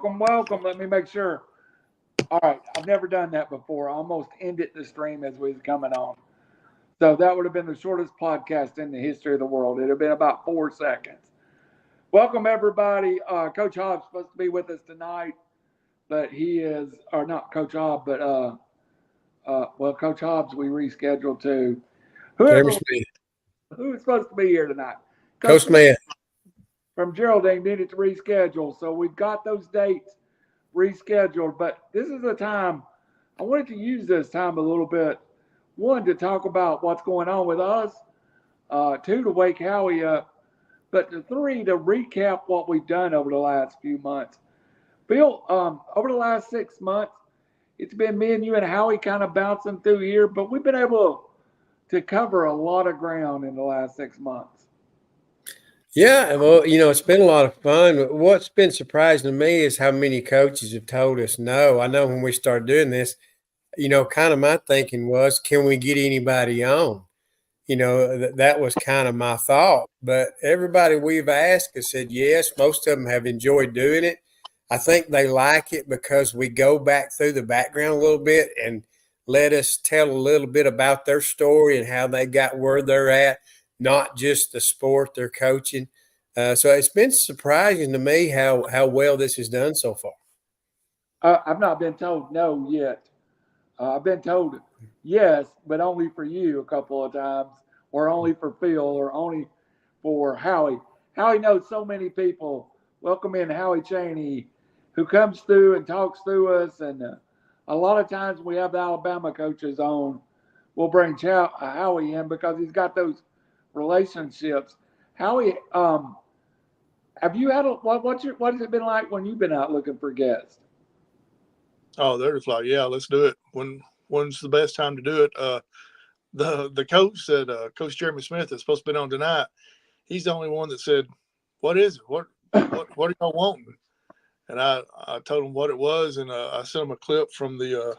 welcome. Let me make sure. All right, I've never done that before. I almost ended the stream as we was coming on. So that would have been the shortest podcast in the history of the world. It would have been about 4 seconds. Welcome, everybody. Coach Hobbs supposed to be with us tonight, but he is, or not Coach Hobbs, but, Coach Hobbs we rescheduled to. Who's supposed to be here tonight? Coach Smith. From Geraldine needed to reschedule. So we've got those dates rescheduled. But this is the time, I wanted to use this time a little bit. 1, to talk about what's going on with us. 2, to wake Howie up. But 3, to recap what we've done over the last few months. Bill, over the last 6 months, it's been me and you and Howie kind of bouncing through here, but we've been able to cover a lot of ground in the last 6 months. Yeah, well, it's been a lot of fun. What's been surprising to me is how many coaches have told us no. I know when we started doing this, kind of my thinking was, can we get anybody on? That was kind of my thought. But everybody we've asked has said yes. Most of them have enjoyed doing it. I think they like it because we go back through the background a little bit and let us tell a little bit about their story and how they got where they're at, not just the sport they're coaching. So it's been surprising to me how well this is done so far. I've not been told no yet. I've been told yes, but only for you a couple of times, or only for Phil, or only for Howie. Howie knows so many people. Welcome in Howie Cheney, who comes through and talks through us. And a lot of times we have the Alabama coaches on. We'll bring Howie in because he's got those relationships. Howie, have you had what has it been like when you've been out looking for guests? Oh, they're just like, yeah, let's do it. When's the best time to do it? The coach said, Coach Jeremy Smith is supposed to be on tonight. He's the only one that said, what is it? What are y'all wanting? And I told him what it was, and I sent him a clip from the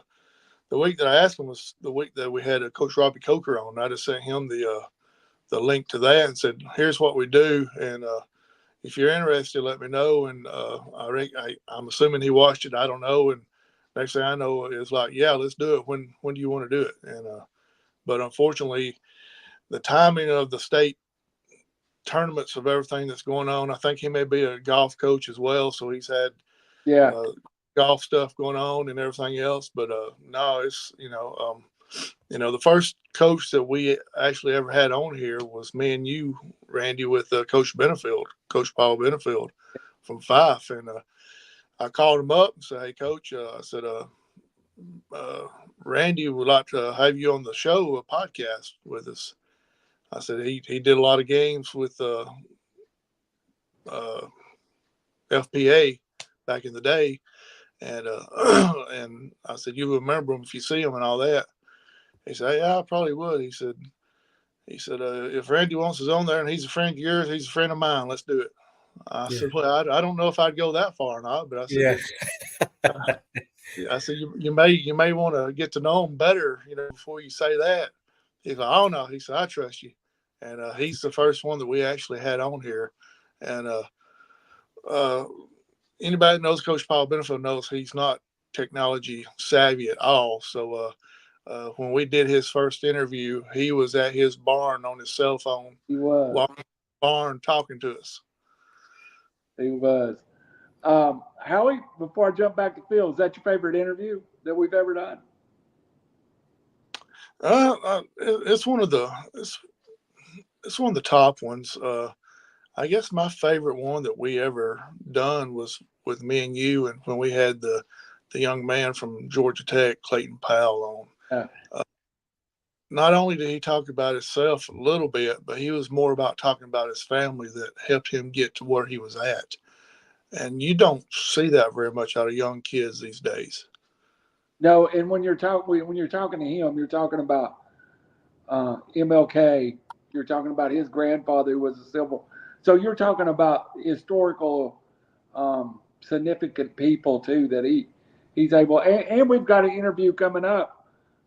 week that I asked him was the week that we had Coach Robi Cokker on. I just sent him the link to that and said, here's what we do, and if you're interested, let me know. And I'm assuming he watched it. I don't know. And next thing I know is like, yeah, let's do it. When do you want to do it? And but unfortunately, the timing of the state tournaments of everything that's going on, I think he may be a golf coach as well, so he's had golf stuff going on and everything else. But no, it's the first coach that we actually ever had on here was me and you, Randy, with Coach Paul Benefeild from Fife. And I called him up and said, hey, Coach, I said, Randy would like to have you on the show, a podcast with us. I said, he did a lot of games with FPA back in the day. And and I said, you remember him if you see him and all that. He said, yeah, I probably would. He said, if Randy wants us on there and he's a friend of yours, he's a friend of mine, let's do it. I said, well, I don't know if I'd go that far or not, but I said, I said, you may want to get to know him better, before you say that. He's like, oh no, he said, I trust you. And he's the first one that we actually had on here. And anybody that knows Coach Paul Benefeild knows he's not technology savvy at all. So when we did his first interview, he was at his barn on his cell phone. He was. Walking in the barn talking to us. He was. Howie, before I jump back to Phil, is that your favorite interview that we've ever done? It's one of the top ones. I guess my favorite one that we ever done was with me and you, and when we had the young man from Georgia Tech, Clayton Powell, on. Not only did he talk about himself a little bit, but he was more about talking about his family that helped him get to where he was at. And you don't see that very much out of young kids these days. No, and when you're talking to him, you're talking about MLK. You're talking about his grandfather who was a civil. So you're talking about historical, significant people too that he's able. And we've got an interview coming up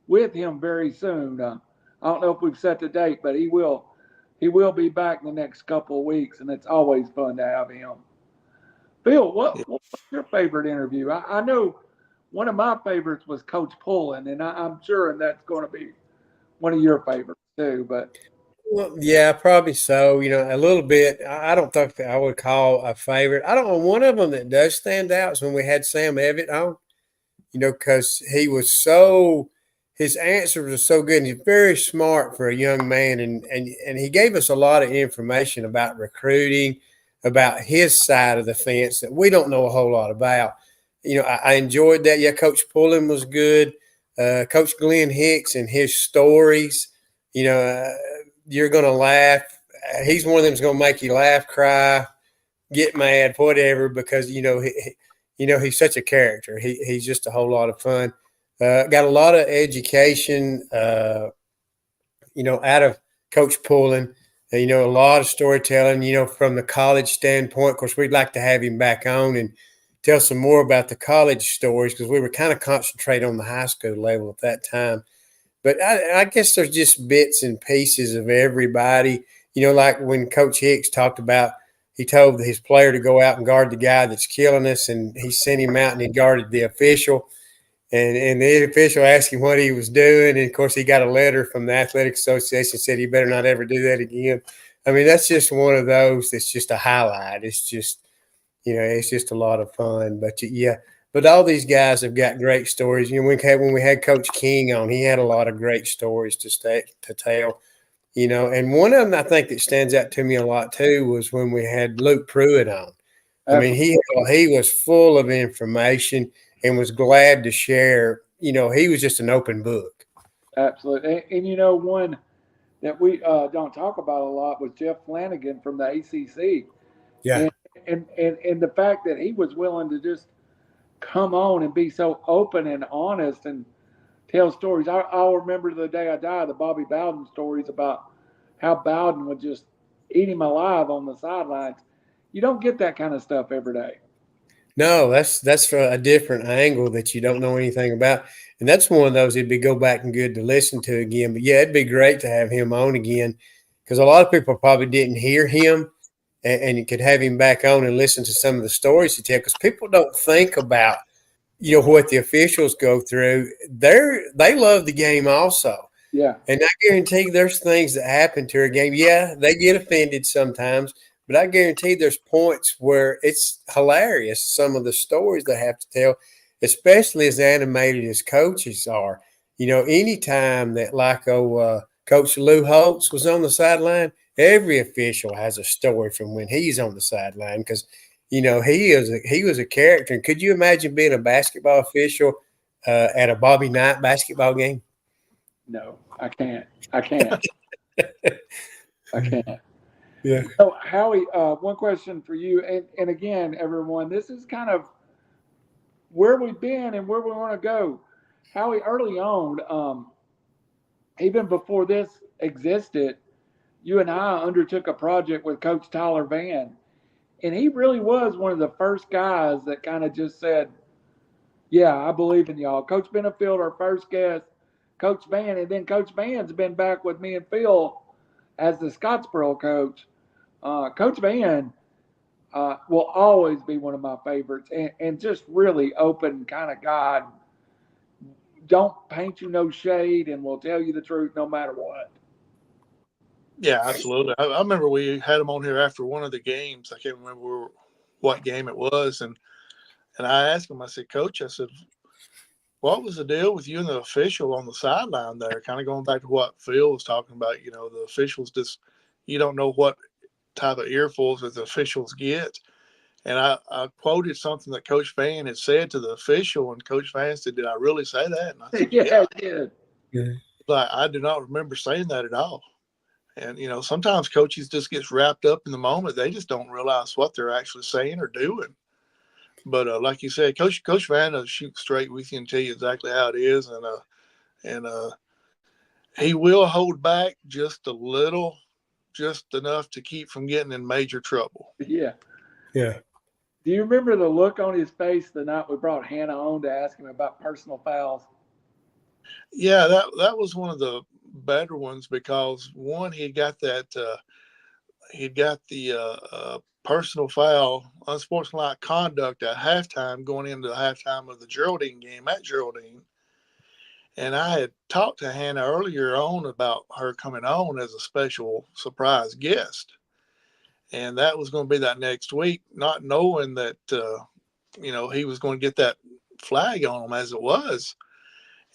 with him very soon. I don't know if we've set the date, but he will be back in the next couple of weeks, and it's always fun to have him. Phil, what was your favorite interview? I know one of my favorites was Coach Pullen, and I'm sure that's going to be one of your favorites too. But Well, yeah, probably so. A little bit. I don't think that I would call a favorite. I don't know. One of them that does stand out is when we had Sam Evitt on. Because he was his answers were so good. And he's very smart for a young man, and he gave us a lot of information about recruiting, about his side of the fence that we don't know a whole lot about. I enjoyed that. Yeah, Coach Pullen was good. Coach Glen Hicks and his stories. You're going to laugh. He's one of them that's going to make you laugh, cry, get mad, whatever, because he's such a character. He's just a whole lot of fun. Got a lot of education, out of Coach Pullen. A lot of storytelling, from the college standpoint. Of course, we'd like to have him back on and tell some more about the college stories, because we were kind of concentrating on the high school level at that time. But I guess there's just bits and pieces of everybody. Like when Coach Hicks talked about, he told his player to go out and guard the guy that's killing us, and he sent him out and he guarded the official. And the official asked him what he was doing. And, of course, he got a letter from the Athletic Association, said he better not ever do that again. I mean, that's just one of those that's just a highlight. It's just, it's just a lot of fun. But, yeah, but all these guys have got great stories. When we had Coach King on, he had a lot of great stories to tell. And one of them I think that stands out to me a lot too was when we had Luke Pruitt on. I mean, he was full of information and was glad to share. He was just an open book. absolutely, and one that we don't talk about a lot was Jeff Flanagan from the ACC. Yeah, and the fact that he was willing to just come on and be so open and honest and tell stories. I'll remember the day I died, the Bobby Bowden stories about how Bowden would just eat him alive on the sidelines. You don't get that kind of stuff every day. no, that's for a different angle that you don't know anything about, and that's one of those it'd be go back and good to listen to again. But yeah, it'd be great to have him on again, because a lot of people probably didn't hear him, and you could have him back on and listen to some of the stories he tell, because people don't think about what the officials go through. They love the game also. Yeah. And I guarantee there's things that happen to a game. Yeah, they get offended sometimes, but I guarantee there's points where it's hilarious, some of the stories they have to tell, especially as animated as coaches are. Anytime that Coach Lou Holtz was on the sideline, every official has a story from when he's on the sideline, because he was a character. And could you imagine being a basketball official at a Bobby Knight basketball game? No, I can't. I can't. Yeah. So, Howie, one question for you, and again, everyone, this is kind of where we've been and where we want to go. Howie, early on, even before this existed, you and I undertook a project with Coach Tyler Vann, and he really was one of the first guys that kind of just said, yeah, I believe in y'all. Coach Benefeild, our first guest, Coach Vann, and then Coach Vann's been back with me and Phil as the Scottsboro coach. Coach Vann will always be one of my favorites, and just really open kind of guy. Don't paint you no shade, and will tell you the truth no matter what. Yeah, absolutely. I remember we had him on here after one of the games. I can't remember what game it was, and I asked him. I said, Coach, I said, what was the deal with you and the official on the sideline there? Kind of going back to what Phil was talking about. The officials just, you don't know what type of earfuls that the officials get. And I quoted something that Coach Vann had said to the official, and Coach Vann said, "Did I really say that?" And I said, Yeah, I did. Yeah. But I do not remember saying that at all. And, sometimes coaches just get wrapped up in the moment. They just don't realize what they're actually saying or doing. But like you said, Coach Vann will shoot straight with you and tell you exactly how it is. And he will hold back just a little, just enough to keep from getting in major trouble. Yeah. Yeah. Do you remember the look on his face the night we brought Hannah on to ask him about personal fouls? Yeah, that was one of the better ones, because one, he'd got the personal foul, unsportsmanlike conduct at halftime going into the halftime of the Geraldine game at Geraldine. And I had talked to Hannah earlier on about her coming on as a special surprise guest. And that was going to be that next week, not knowing that, he was going to get that flag on him as it was.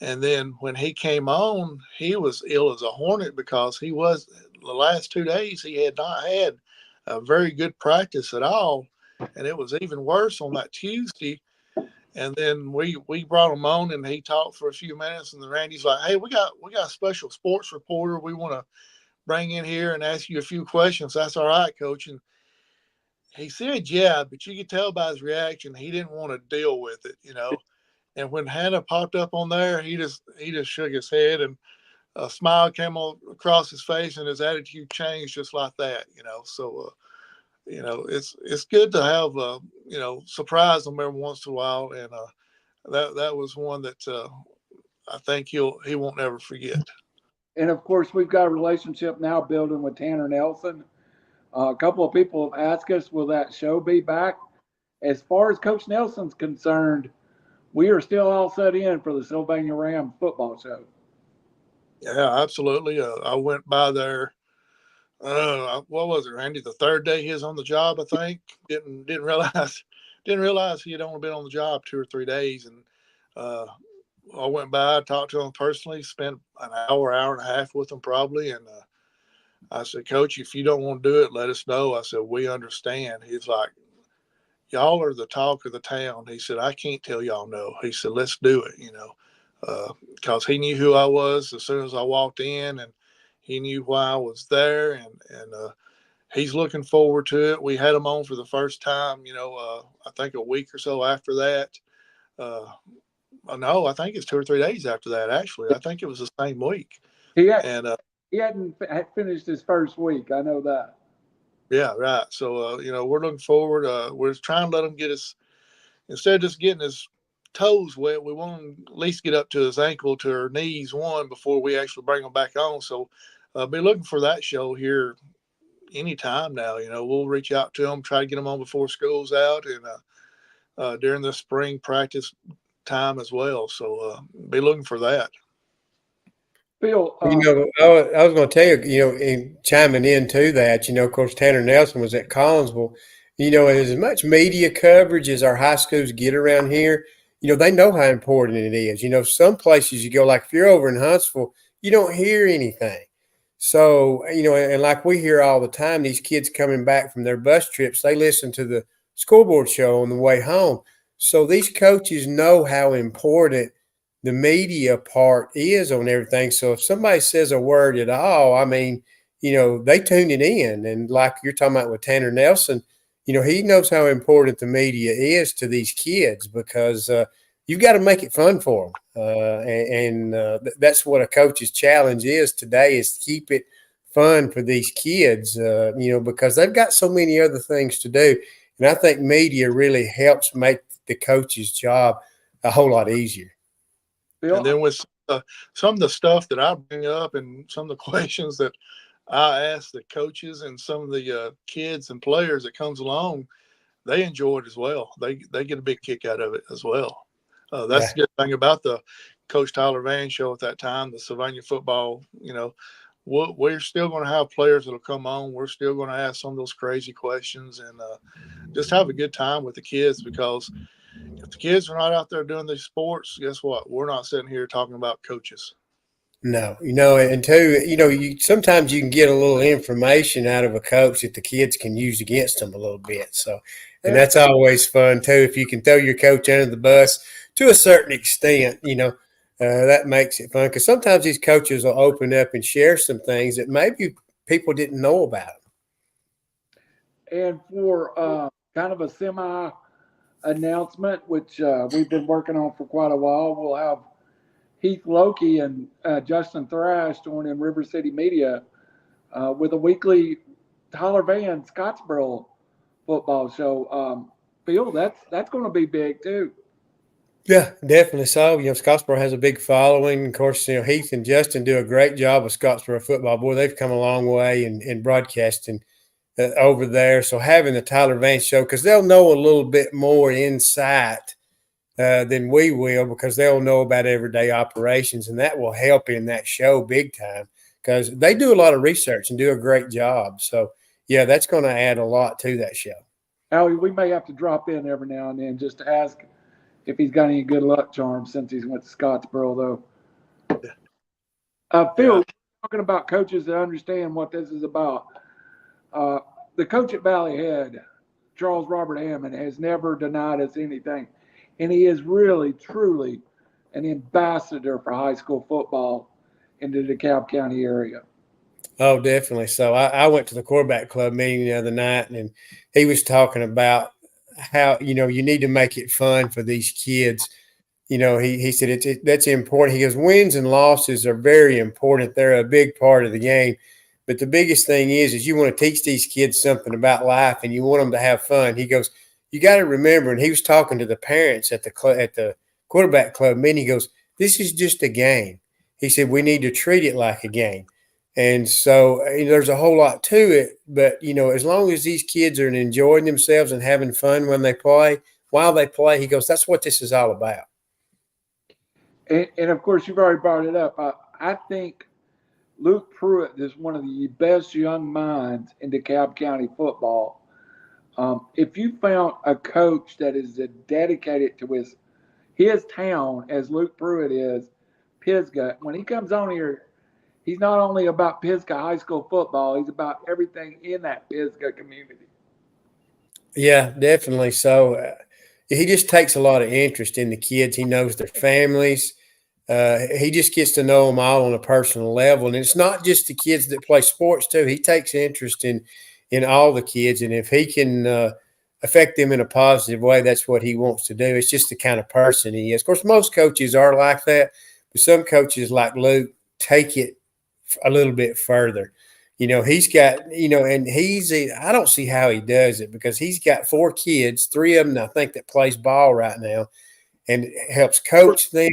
And then when he came on, he was ill as a hornet because the last 2 days, he had not had a very good practice at all. And it was even worse on that Tuesday. And then we brought him on and he talked for a few minutes. And then Randy's like, hey, we got a special sports reporter we want to bring in here and ask you a few questions. That's all right, Coach. And he said, yeah, but you could tell by his reaction, he didn't want to deal with it, And when Hannah popped up on there, he just shook his head and a smile came across his face and his attitude changed just like that, So, it's good to have, surprise them every once in a while. And that was one that I think he won't never forget. And of course, we've got a relationship now building with Tanner Nelson. A couple of people have asked us, will that show be back? As far as Coach Nelson's concerned, we are still all set in for the Sylvania Ram football show. Yeah, absolutely. I went by there. What was it, Randy? The third day he was on the job, I think. Didn't realize he had only been on the job 2 or 3 days. And I went by, talked to him personally, spent an hour and a half with him probably. And I said, Coach, if you don't want to do it, let us know. I said, we understand. He's like, y'all are the talk of the town. He said, I can't tell y'all no. He said, let's do it, because he knew who I was as soon as I walked in, and he knew why I was there, and he's looking forward to it. We had him on for the first time, I think a week or so after that. No, I think it's 2 or 3 days after that, actually. I think it was the same week. He hadn't finished his first week. I know that. Yeah, right. So, we're looking forward. We're trying to let him get instead of just getting his toes wet, we want him at least get up to his ankle to her knees before we actually bring him back on. So, be looking for that show here anytime now. We'll reach out to him, try to get him on before school's out and during the spring practice time as well. So, be looking for that. Phil, I was going to tell you, in chiming into that, of course, Tanner Nelson was at Collinsville. As much media coverage as our high schools get around here, they know how important it is. Some places you go, like if you're over in Huntsville, you don't hear anything. So, and like we hear all the time, these kids coming back from their bus trips, they listen to the scoreboard show on the way home. So these coaches know how important the media part is on everything. So if somebody says a word at all, they tune it in. And like you're talking about with Tanner Nelson, he knows how important the media is to these kids because you've got to make it fun for them. That's what a coach's challenge is today, is to keep it fun for these kids, because they've got so many other things to do. And I think media really helps make the coach's job a whole lot easier. And then with some of the stuff that I bring up and some of the questions that I ask the coaches and some of the kids and players that comes along, they enjoy it as well. They get a big kick out of it as well. That's the good thing about the Coach Tyler Vann show at that time, the Sylvania football. We're still going to have players that will come on. We're still going to ask some of those crazy questions and just have a good time with the kids, because if the kids are not out there doing these sports, guess what? We're not sitting here talking about coaches. No, and two, sometimes you can get a little information out of a coach that the kids can use against them a little bit. So, and that's always fun too. If you can throw your coach under the bus to a certain extent, that makes it fun, because sometimes these coaches will open up and share some things that maybe people didn't know about. And for kind of a semi announcement, which we've been working on for quite a while, we'll have Heath Lokey and Justin Thrash joining RiverCity-Media with a weekly Tyler Vann Scottsboro football show. Phil, that's going to be big too. Yeah, definitely so. Scottsboro has a big following. Of course, Heath and Justin do a great job with Scottsboro football. Boy, they've come a long way in broadcasting over there. So having the Tyler Vance show, because they'll know a little bit more insight than we will, because they'll know about everyday operations, and that will help in that show big time, because they do a lot of research and do a great job. So, yeah, that's going to add a lot to that show. Howie, we may have to drop in every now and then just to ask if he's got any good luck charms since he's went to Scottsboro, though. Phil, talking about coaches that understand what this is about. The coach at Valley Head, Charles Robert Hammond, has never denied us anything. And he is really, truly an ambassador for high school football in the DeKalb County area. Oh, definitely. So I went to the quarterback club meeting the other night, and he was talking about how, you need to make it fun for these kids. He said that's important. He goes, wins and losses are very important. They're a big part of the game. But the biggest thing is you want to teach these kids something about life, and you want them to have fun. He goes, you got to remember, and he was talking to the parents at the quarterback club meeting. He goes, this is just a game. He said, we need to treat it like a game. And so there's a whole lot to it. But, as long as these kids are enjoying themselves and having fun while they play, he goes, that's what this is all about. And of course, you've already brought it up. I think Luke Pruitt is one of the best young minds in DeKalb County football. If you found a coach that is as dedicated to his town as Luke Pruitt is, Pisgah, when he comes on here, he's not only about Pisgah high school football, he's about everything in that Pisgah community. Yeah, definitely. So he just takes a lot of interest in the kids. He knows their families. He just gets to know them all on a personal level. And it's not just the kids that play sports too. He takes interest in all the kids. And if he can affect them in a positive way, that's what he wants to do. It's just the kind of person he is. Of course, most coaches are like that, but some coaches like Luke take it a little bit further. He's got, and I don't see how he does it, because he's got 4 kids, 3 of them, I think, that plays ball right now, and helps coach them.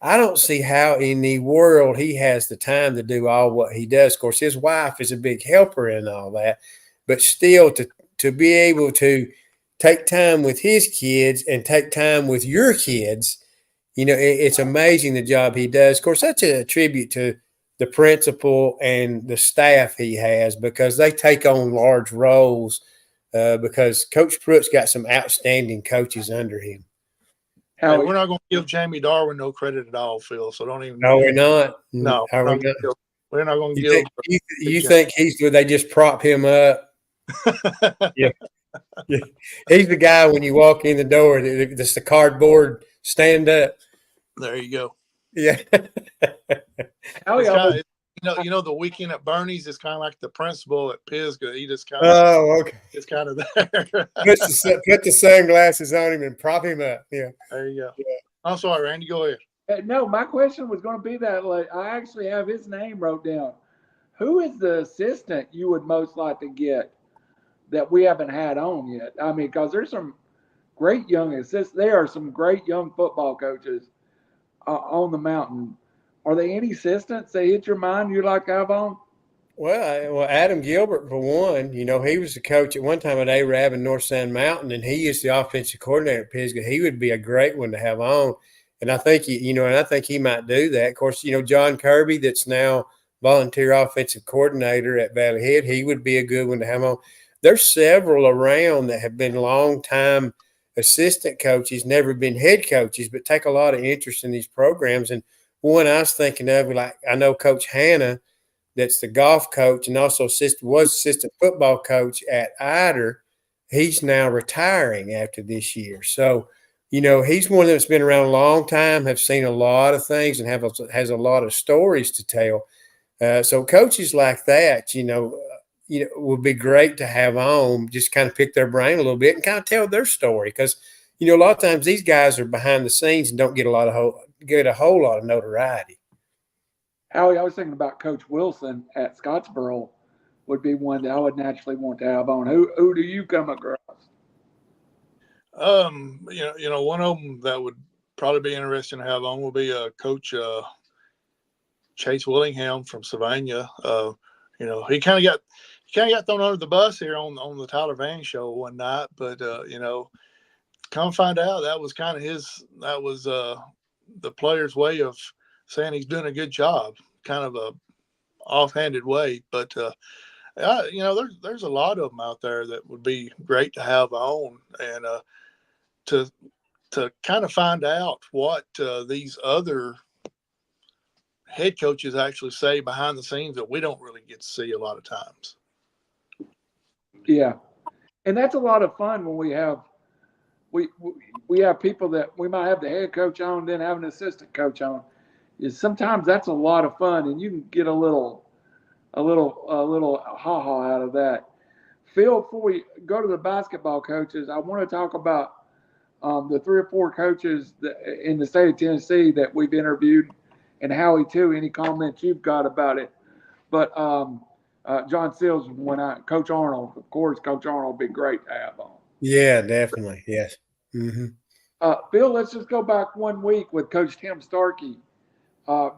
I don't see how in the world he has the time to do all what he does. Of course, his wife is a big helper in all that, but still to be able to take time with his kids and take time with your kids, it's amazing the job he does. Of course, that's a tribute to the principal and the staff he has, because they take on large roles, because Coach Pruitt's got some outstanding coaches under him. Hey, we're not going to give Jamie Darwin no credit at all, Phil. So don't even. No, we're not. No, we're not going to give. You think they just prop him up? Yeah. He's the guy when you walk in the door, that's the cardboard stand up. There you go. Yeah. The weekend at Bernie's is kind of like the principal at Pisgah. He just kind of okay. It's kind of there. Put the sunglasses on him and prop him up. Yeah. There you go. Yeah. I'm sorry, Randy. Go ahead. No, my question was going to be that. I actually have his name wrote down. Who is the assistant you would most like to get that we haven't had on yet? I mean, because there's some great young assistants. There are some great young football coaches on the mountain. Are there any assistants that hit your mind you'd like to have on? Well, Adam Gilbert, for one, he was the coach at one time at Arab in North Sand Mountain, and he is the offensive coordinator at Pisgah. He would be a great one to have on. And I think, I think he might do that. Of course, John Kirby, that's now volunteer offensive coordinator at Valley Head, he would be a good one to have on. There's several around that have been long-time assistant coaches, never been head coaches, but take a lot of interest in these programs. And one I was thinking of, I know Coach Hannah, that's the golf coach and also was assistant football coach at Ider. He's now retiring after this year. So, he's one that's been around a long time, have seen a lot of things, and has a lot of stories to tell. So coaches like that, would be great to have on, just kind of pick their brain a little bit and kind of tell their story. Because, a lot of times these guys are behind the scenes and don't get a whole lot of notoriety. Howie, I was thinking about Coach Wilson at Scottsboro would be one that I would naturally want to have on. Who do you come across? One of them that would probably be interesting to have on will be Coach Chase Willingham from Savannah. He kind of got, kind of got thrown under the bus here on the Tyler Vann show one night, but come find out that was kind of the player's way of saying he's doing a good job, kind of a offhanded way. But there's a lot of them out there that would be great to have on, and to kind of find out what these other head coaches actually say behind the scenes that we don't really get to see a lot of times. Yeah, and that's a lot of fun when we have people that we might have the head coach on, then have an assistant coach on. Is sometimes that's a lot of fun, and you can get a little ha-ha out of that. Phil, before we go to the basketball coaches, I want to talk about the 3 or 4 coaches in the state of Tennessee that we've interviewed, and Howie too. Any comments you've got about it? But John Seals, Coach Arnold, of course, Coach Arnold would be great to have on. Yeah, definitely. Yes. Mm-hmm. Bill, let's just go back 1 week with Coach Tim Starkey.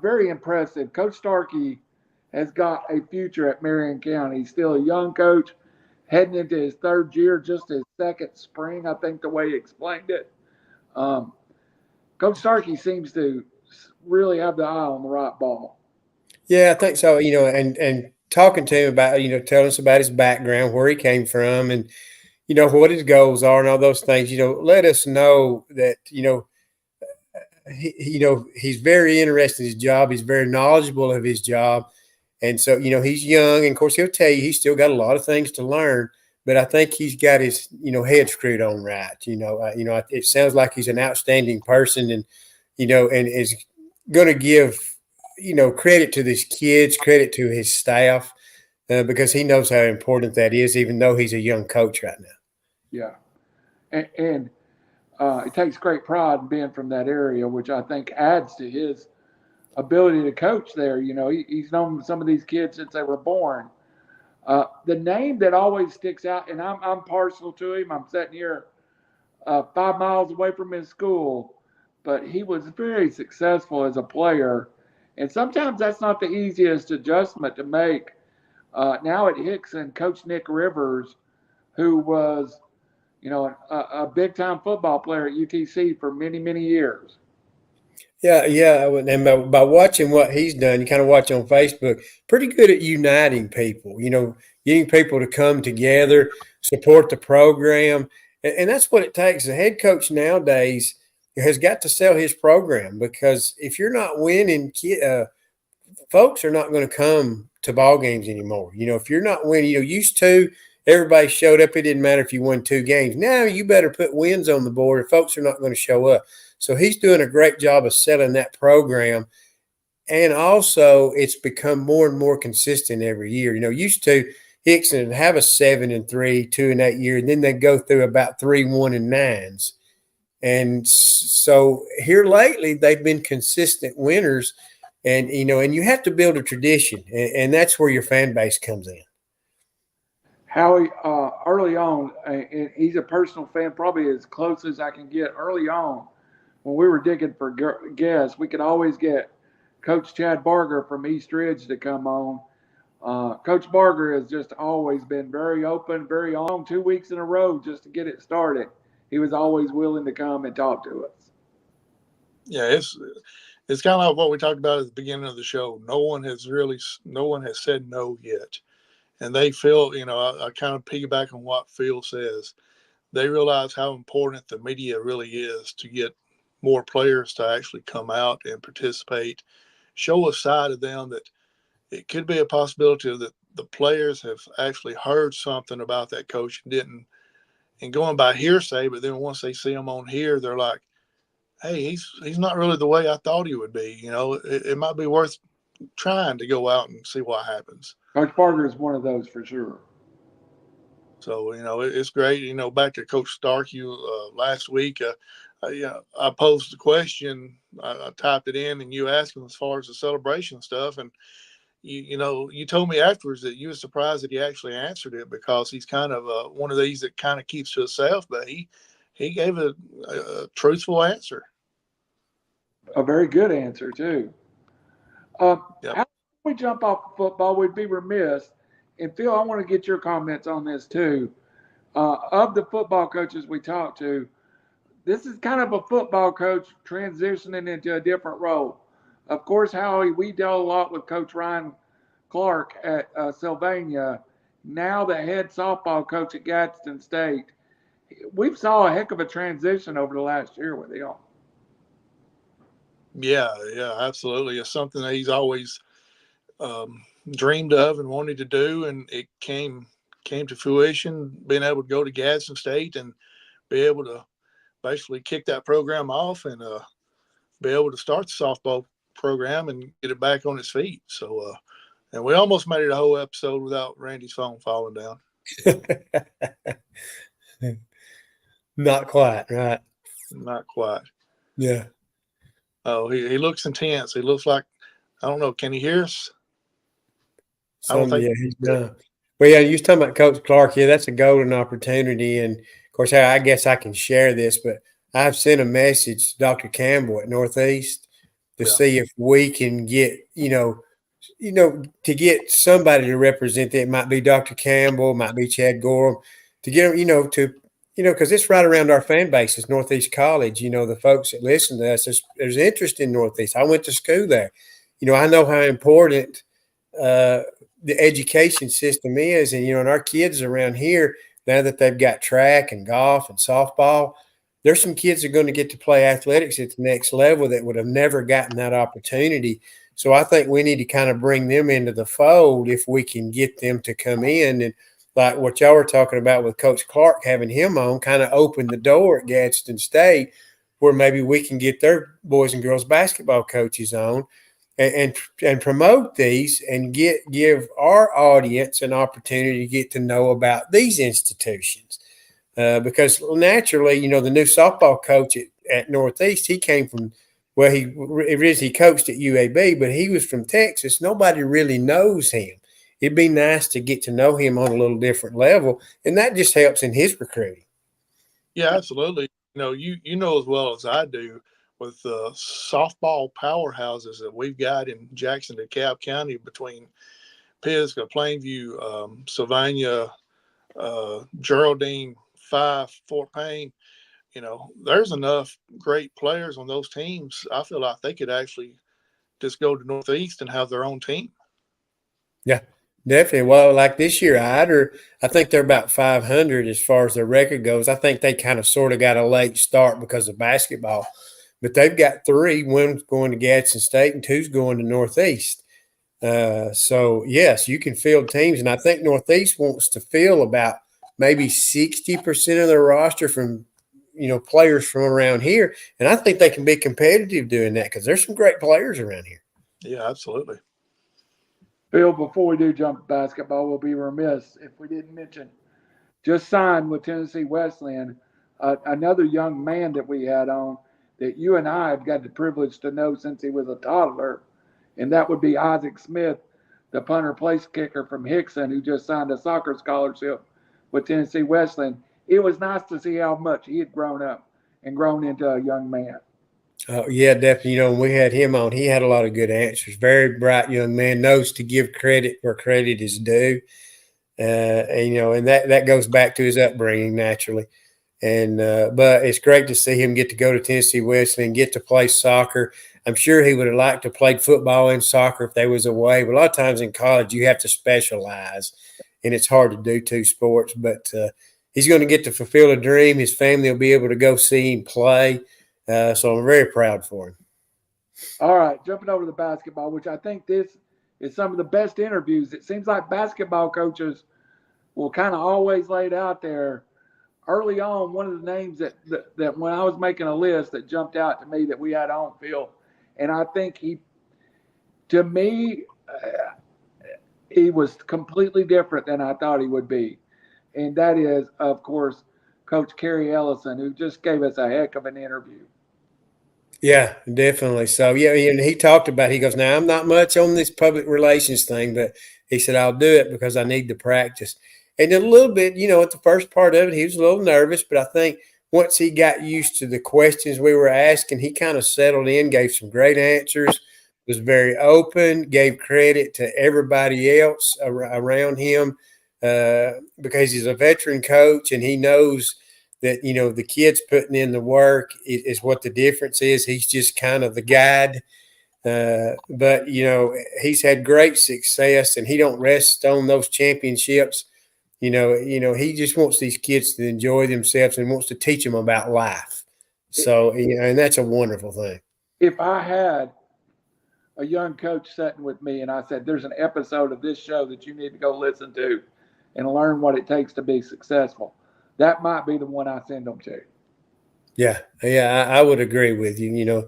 Very impressive. Coach Starkey has got a future at Marion County. He's still a young coach, heading into his 3rd year, just his 2nd spring, I think the way he explained it. Coach Starkey seems to really have the eye on the right ball. Yeah, I think so. And talking to him about, telling us about his background, where he came from, and what his goals are and all those things, let us know that, he's very interested in his job. He's very knowledgeable of his job. And so, he's young. And of course, he'll tell you he's still got a lot of things to learn. But I think he's got his, head screwed on right. It sounds like he's an outstanding person, and, and is going to give, credit to these kids, credit to his staff, because he knows how important that is, even though he's a young coach right now. Yeah. And he takes great pride in being from that area, which I think adds to his ability to coach there. He's known some of these kids since they were born. The name that always sticks out, and I'm partial to him. I'm sitting here 5 miles away from his school, but he was very successful as a player. And sometimes that's not the easiest adjustment to make. Now at Hixson, Coach Nick Rivers, who was, a big-time football player at UTC for many, many years. Yeah. And by watching what he's done, you kind of watch on Facebook, pretty good at uniting people, getting people to come together, support the program. And that's what it takes. The head coach nowadays has got to sell his program, because if you're not winning, folks are not going to come to ball games anymore. If you're not winning, used to, everybody showed up. It didn't matter if you won 2 games. Now you better put wins on the board, or folks are not going to show up. So he's doing a great job of selling that program. And also it's become more and more consistent every year. Used to Hixson would have a 7-3, 2-8 year, and then they'd go through about 3 1-9s. And so here lately they've been consistent winners, and, and you have to build a tradition, and that's where your fan base comes in. Howie, early on, and he's a personal fan, probably as close as I can get. Early on, when we were digging for guests, we could always get Coach Chad Barger from East Ridge to come on. Coach Barger has just always been very open, very on. 2 weeks in a row just to get it started. He was always willing to come and talk to us. Yeah, it's kind of like what we talked about at the beginning of the show. No one has said no yet. And they feel, I kind of piggyback on what Phil says. They realize how important the media really is to get more players to actually come out and participate, show a side of them that it could be a possibility that the players have actually heard something about that coach and didn't, and going by hearsay, but then once they see him on here, they're like, hey, he's not really the way I thought he would be. It might be worth trying to go out and see what happens. Coach Barger is one of those for sure. So, it's great. Back to Coach Starkey last week, I posed the question, I typed it in, and you asked him as far as the celebration stuff. And, you told me afterwards that you were surprised that he actually answered it, because he's kind of one of these that kind of keeps to himself, but he gave a truthful answer. A very good answer, too. Yep. How we jump off of football, we'd be remiss and Phil, I want to get your comments on this too. Of the football coaches we talked to, this is kind of a football coach transitioning into a different role. Of course, Howie, we dealt a lot with Coach Ryan Clark at Sylvania, now the head softball coach at Gadsen State. We've saw a heck of a transition over the last year with him. Yeah, absolutely. It's something that he's always dreamed of and wanted to do, and it came to fruition, being able to go to Gadsen State and be able to basically kick that program off and be able to start the softball program and get it back on its feet. So, and we almost made it a whole episode without Randy's phone falling down. Not quite, right? Not quite. Yeah. Oh, he looks intense. He looks like, I don't know, can he hear us? I don't think he's done. Well, yeah, you was talking about Coach Clark. Yeah, that's a golden opportunity. And, of course, I guess I can share this, but I've sent a message to Dr. Campbell at Northeast to see if we can get, to get somebody to represent it. It might be Dr. Campbell, might be Chad Gorham, to get them, because it's right around our fan base. It's Northeast College. The folks that listen to us, there's interest in Northeast. I went to school there. I know how important the education system is. And, and our kids around here, now that they've got track and golf and softball, there's some kids that are going to get to play athletics at the next level that would have never gotten that opportunity. So I think we need to kind of bring them into the fold if we can get them to come in. And like what y'all were talking about with Coach Clark, having him on kind of opened the door at Gadsen State where maybe we can get their boys and girls basketball coaches on and promote these and give our audience an opportunity to get to know about these institutions. Because naturally, the new softball coach at Northeast, he came from, he originally coached at UAB, but he was from Texas. Nobody really knows him. It'd be nice to get to know him on a little different level, and that just helps in his recruiting. Yeah, absolutely. You know as well as I do with the softball powerhouses that we've got in Jackson and DeKalb County between Pisgah, Plainview, Sylvania, Geraldine, Fife, Fort Payne. There's enough great players on those teams. I feel like they could actually just go to Northeast and have their own team. Yeah, definitely. Well, like this year, I think they're about 500 as far as their record goes. I think they kind of sort of got a late start because of basketball, but they've got 3. One's going to Gadsen State and 2's going to Northeast. So, yes, you can field teams, and I think Northeast wants to fill about maybe 60% of their roster from, players from around here. And I think they can be competitive doing that because there's some great players around here. Yeah, absolutely. Phil, before we do jump to basketball, we'll be remiss if we didn't mention just signed with Tennessee Wesleyan, another young man that we had on that you and I have got the privilege to know since he was a toddler, and that would be Isaac Smith, the punter place kicker from Hixson, who just signed a soccer scholarship with Tennessee Wesleyan. It was nice to see how much he had grown up and grown into a young man. Oh, yeah, definitely. When we had him on, he had a lot of good answers. Very bright young man, knows to give credit where credit is due. And that goes back to his upbringing naturally. And but it's great to see him get to go to Tennessee Wesleyan and get to play soccer. I'm sure he would have liked to play football and soccer if they was away. But a lot of times in college, you have to specialize, and it's hard to do 2 sports. But he's going to get to fulfill a dream. His family will be able to go see him play. So I'm very proud for him. All right, jumping over to the basketball, which I think this is some of the best interviews. It seems like basketball coaches will kind of always lay it out there. Early on, one of the names that when I was making a list that jumped out to me that we had on, Phil, and I think he was completely different than I thought he would be. And that is, of course, Coach Carey Ellison, who just gave us a heck of an interview. Yeah, definitely. So, yeah, and he talked about, he goes, now I'm not much on this public relations thing, but he said, I'll do it because I need the practice. And a little bit, at the first part of it, he was a little nervous, but I think once he got used to the questions we were asking, he kind of settled in, gave some great answers. was very open, gave credit to everybody else around him because he's a veteran coach and he knows that, the kids putting in the work is what the difference is. He's just kind of the guide. But he's had great success and he don't rest on those championships. He just wants these kids to enjoy themselves and wants to teach them about life. So, and that's a wonderful thing. If I had a young coach sitting with me and I said, there's an episode of this show that you need to go listen to and learn what it takes to be successful, that might be the one I send them to. Yeah, I would agree with you.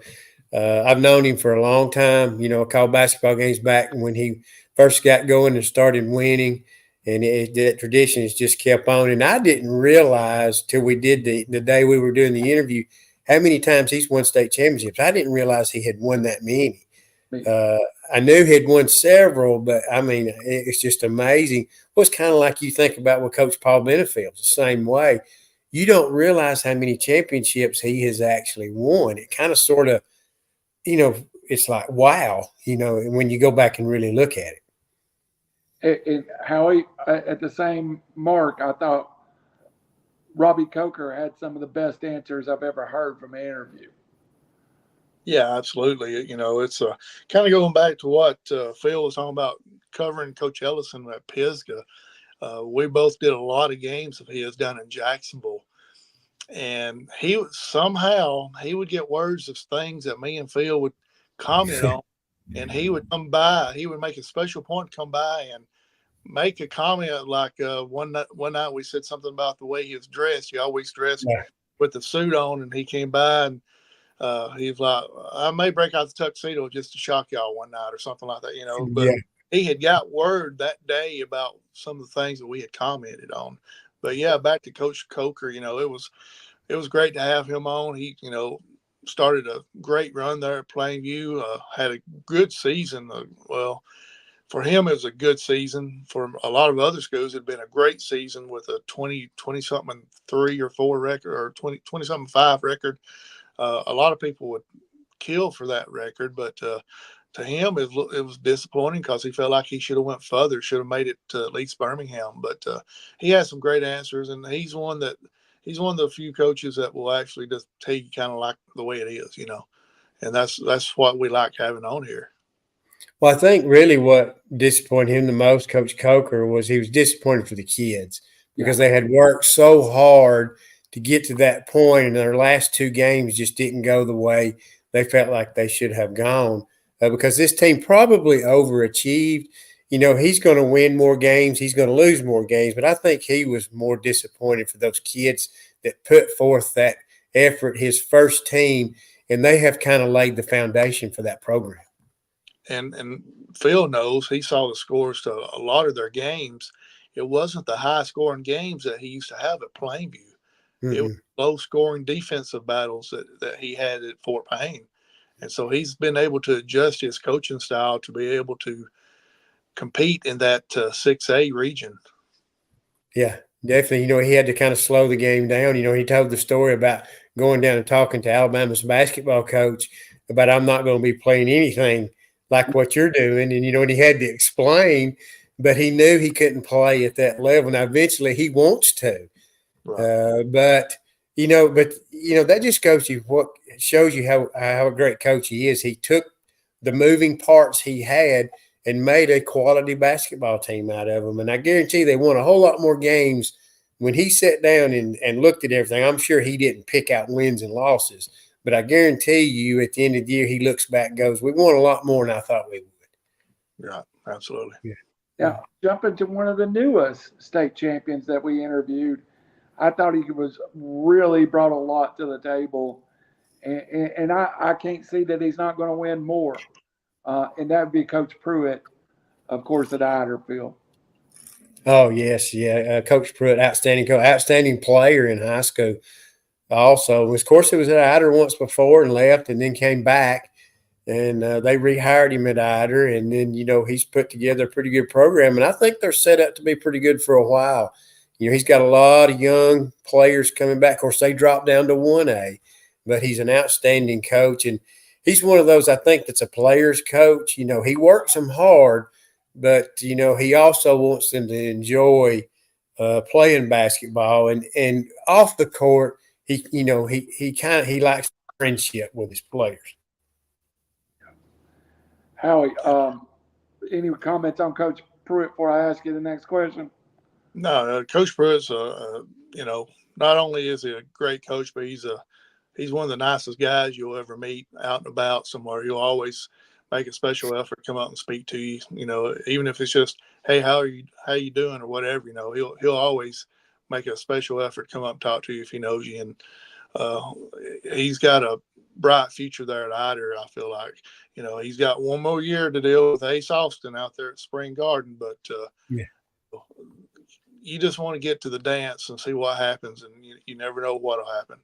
I've known him for a long time. I called basketball games back when he first got going and started winning, and that tradition has just kept on. And I didn't realize till we did the day we were doing the interview how many times he's won state championships. I didn't realize he had won that many. I knew he'd won several, but I mean, it's just amazing. Well, it's kind of like you think about with Coach Paul Benefeild, the same way. You don't realize how many championships he has actually won. It kind of sort of, it's like, wow, when you go back and really look at it. Howie, at the same mark, I thought Robi Cokker had some of the best answers I've ever heard from an interview. Yeah, absolutely. It's kind of going back to what Phil was talking about covering Coach Ellison at Pisgah. We both did a lot of games of his down in Jacksonville. And he would get words of things that me and Phil would comment on. And he would come by. He would make a special point to come by and make a comment like one night we said something about the way he was dressed. He always dressed with the suit on, and he came by and he was like, I may break out the tuxedo just to shock y'all one night or something like that, But he had got word that day about some of the things that we had commented on. But yeah, back to Coach Cokker, it was great to have him on. He, started a great run there at Plainview, had a good season. Well, for him, it was a good season. For a lot of other schools, it had been a great season with a 20-something 3 or 4 record or 20-something 5 record. A lot of people would kill for that record, but to him, it was disappointing because he felt like he should have went further, should have made it to at least Birmingham. But he has some great answers, and he's one of the few coaches that will actually just tell you kind of like the way it is, and that's what we like having on here. Well, I think really what disappointed him the most, Coach Cokker, was he was disappointed for the kids because they had worked so hard to get to that point, and their last 2 games just didn't go the way they felt like they should have gone. Because this team probably overachieved. He's going to win more games. He's going to lose more games. But I think he was more disappointed for those kids that put forth that effort, his first team, and they have kind of laid the foundation for that program. And Phil knows, he saw the scores to a lot of their games. It wasn't the high-scoring games that he used to have at Plainview. Mm-hmm. It was low-scoring defensive battles that he had at Fort Payne. And so he's been able to adjust his coaching style to be able to compete in that 6A region. Yeah, definitely. He had to kind of slow the game down. He told the story about going down and talking to Alabama's basketball coach about, I'm not going to be playing anything like what you're doing. And, and he had to explain, but he knew he couldn't play at that level. Now, eventually he wants to. Right. But that just goes to what shows you how a great coach he is. He took the moving parts he had and made a quality basketball team out of them. And I guarantee they won a whole lot more games when he sat down and looked at everything. I'm sure he didn't pick out wins and losses, but I guarantee you at the end of the year, he looks back and goes, we won a lot more than I thought we would. Yeah, absolutely. Yeah. Now, jumping to one of the newest state champions that we interviewed, I thought he was really brought a lot to the table, and I can't see that he's not going to win more. And that would be Coach Pruitt, of course, at Iderfield. Oh, yes, yeah. Coach Pruitt, outstanding player in high school. Also, of course, he was at Ider once before and left and then came back, and they rehired him at Ider, and then, he's put together a pretty good program, and I think they're set up to be pretty good for a while. He's got a lot of young players coming back. Of course, they dropped down to 1A, but he's an outstanding coach. And he's one of those, I think, that's a player's coach. You know, he works them hard, but, you know, he also wants them to enjoy playing basketball. And off the court, he likes friendship with his players. Howie, any comments on Coach Pruitt before I ask you the next question? No, Coach Pruitt's, you know, not only is he a great coach, but he's one of the nicest guys you'll ever meet out and about somewhere. He'll always make a special effort to come out and speak to you. You know, even if it's just, hey, how you doing or whatever. You know, he'll always make a special effort to come up and talk to you if he knows you. And he's got a bright future there at Ider. I feel like, you know, he's got one more year to deal with Ace Austin out there at Spring Garden, but you just want to get to the dance and see what happens, and you never know what'll happen.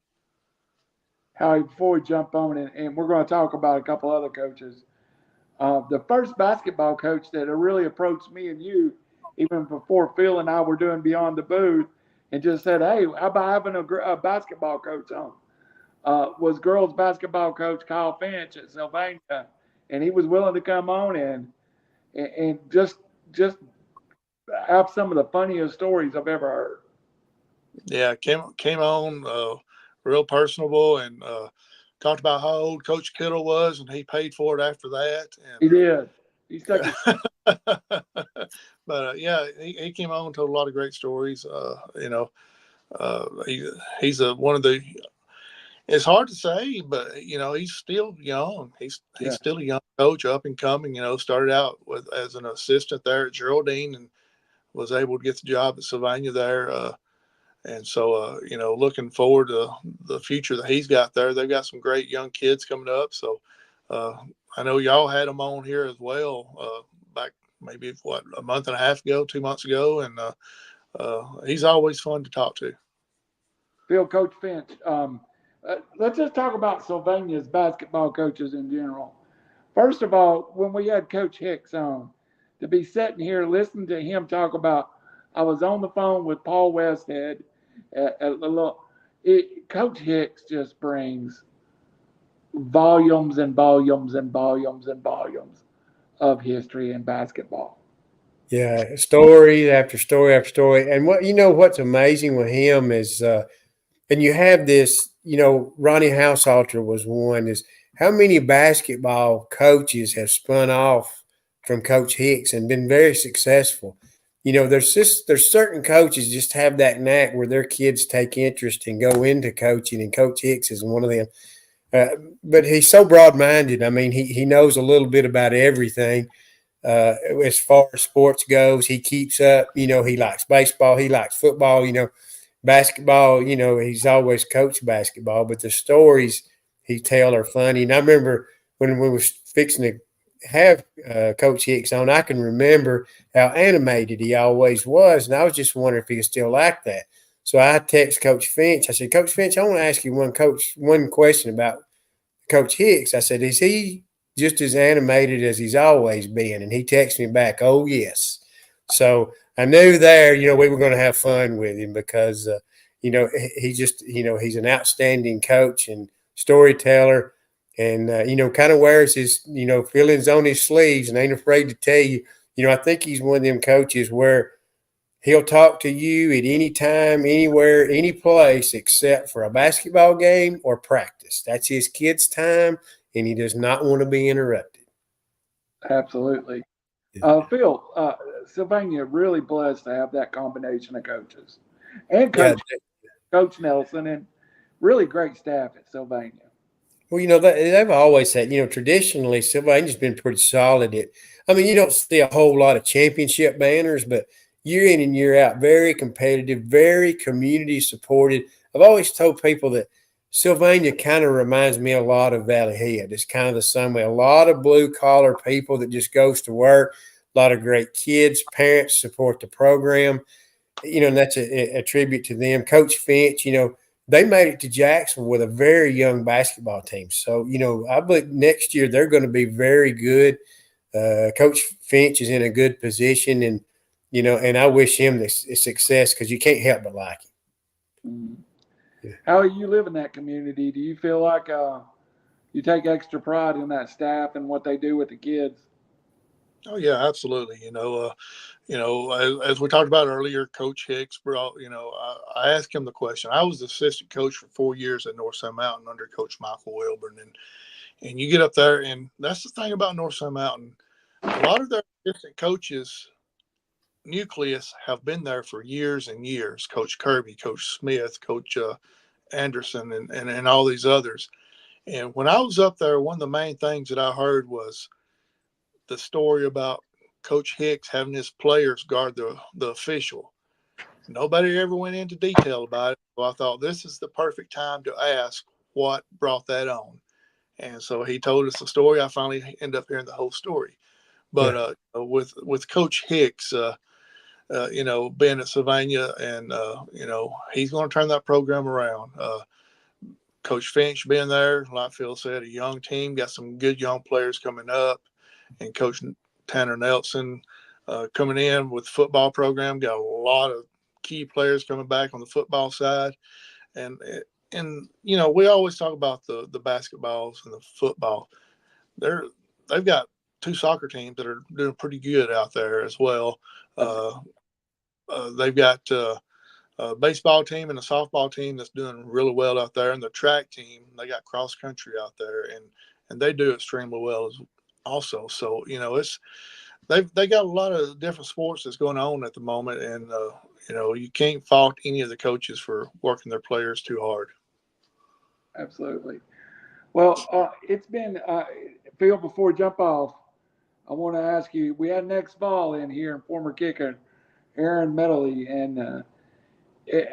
Howie, before we jump on, and we're going to talk about a couple other coaches, the first basketball coach that really approached me and you, even before Phil and I were doing Beyond the Booth, and just said, hey, how about having a basketball coach on, was girls basketball coach Kyle Finch at Sylvania. And he was willing to come on and just have some of the funniest stories I've ever heard. Yeah, came on real personable and talked about how old Coach Kittle was, and he paid for it after that. And, he did. He's such but yeah, he came on and told a lot of great stories. You know, he's one of the. It's hard to say, but you know, he's still young. He's still a young coach, up and coming. You know, started out as an assistant there at Geraldine and was able to get the job at Sylvania there. And so, you know, looking forward to the future that he's got there. They've got some great young kids coming up. So I know y'all had him on here as well back maybe, a month and a half ago, 2 months ago. And he's always fun to talk to. Phil, Coach Finch, let's just talk about Sylvania's basketball coaches in general. First of all, when we had Coach Hicks on, to be sitting here listening to him talk about, I was on the phone with Paul Westhead. Coach Hicks just brings volumes and volumes and volumes and volumes of history in basketball. Yeah, story after story after story. And what's amazing with him is, and you have this, you know, Ronnie Househalter was one, is how many basketball coaches have spun off from Coach Hicks and been very successful. You know, there's certain coaches just have that knack where their kids take interest and go into coaching, and Coach Hicks is one of them. But he's so broad-minded. I mean, he knows a little bit about everything. As far as sports goes, he keeps up. You know, he likes baseball, he likes football. You know, basketball. You know, he's always coached basketball. But the stories he tells are funny. And I remember when we were fixing to have Coach Hicks on, I can remember how animated he always was, and I was just wondering if he was still like that. So I text Coach Finch. I said, Coach Finch, I want to ask you one question about Coach Hicks. I said, is he just as animated as he's always been? And he texted me back, oh, yes. So I knew there, you know, we were going to have fun with him because, you know, he just, you know, he's an outstanding coach and storyteller and, you know, kind of wears his, you know, feelings on his sleeves and ain't afraid to tell you. You know, I think he's one of them coaches where he'll talk to you at any time, anywhere, any place except for a basketball game or practice. That's his kid's time, and he does not want to be interrupted. Absolutely. Phil, Sylvania really blessed to have that combination of coaches and Coach Nelson, and really great staff at Sylvania. Well, you know, they've always had, you know, traditionally, Sylvania's been pretty solid at, I mean, you don't see a whole lot of championship banners, but year in and year out, very competitive, very community supported. I've always told people that Sylvania kind of reminds me a lot of Valley Head. It's kind of the same way. A lot of blue-collar people that just goes to work, a lot of great kids, parents support the program, you know, and that's a tribute to them. Coach Finch, you know, they made it to Jacksonville with a very young basketball team. So, you know, I believe next year they're going to be very good. Coach Finch is in a good position, and, you know, and I wish him the success because you can't help but like him. Mm-hmm. Yeah. How do you live in that community? Do you feel like you take extra pride in that staff and what they do with the kids. Oh yeah, absolutely. As we talked about earlier, Coach Hicks brought. I asked him the question. I was the assistant coach for 4 years at North Sun Mountain under Coach Michael Wilburn, and you get up there, and that's the thing about North Sun Mountain. A lot of their assistant coaches nucleus have been there for years and years. Coach Kirby, Coach Smith, Coach Anderson, and all these others. And when I was up there, one of the main things that I heard was the story about Coach Hicks having his players guard the official. Nobody ever went into detail about it. So I thought this is the perfect time to ask what brought that on. And so he told us the story. I finally ended up hearing the whole story. But with Coach Hicks, being at Sylvania, and he's going to turn that program around. Coach Finch being there, like Phil said, a young team, got some good young players coming up, and Coach Tanner Nelson coming in with the football program, got a lot of key players coming back on the football side, and we always talk about the basketballs and the football. They've got 2 soccer teams that are doing pretty good out there as well. They've got a baseball team and a softball team that's doing really well out there, and the track team, they got cross country out there, and they do extremely well as also. So they got a lot of different sports that's going on at the moment, and you can't fault any of the coaches for working their players too hard. Absolutely. Well, it's been Phil. Before we jump off, I want to ask you. We had next fall in here, and former kicker Aaron Medley, and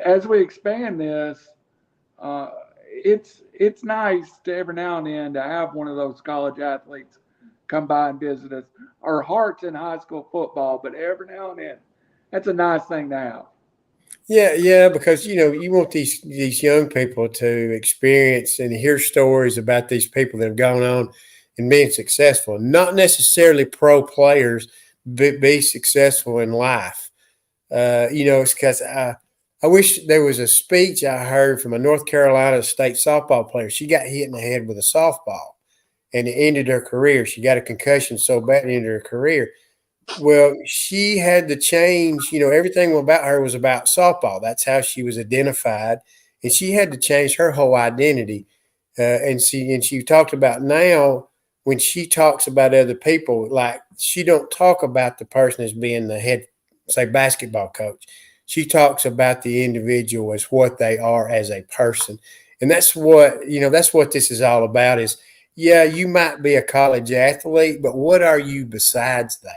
as we expand this, it's nice to every now and then to have one of those college athletes come by and visit us. Our heart's in high school football, but every now and then, that's a nice thing to have. Yeah, because you want these young people to experience and hear stories about these people that have gone on and being successful. Not necessarily pro players, but be successful in life. It's because I wish there was a speech I heard from a North Carolina state softball player. She got hit in the head with a softball, and it ended her career. She got a concussion so bad it ended her career. Well, she had to change, everything about her was about softball. That's how she was identified. And she had to change her whole identity. And she talked about now when she talks about other people, like she don't talk about the person as being the head, say, basketball coach. She talks about the individual as what they are as a person. And that's what this is all about is, yeah, you might be a college athlete, but what are you besides that?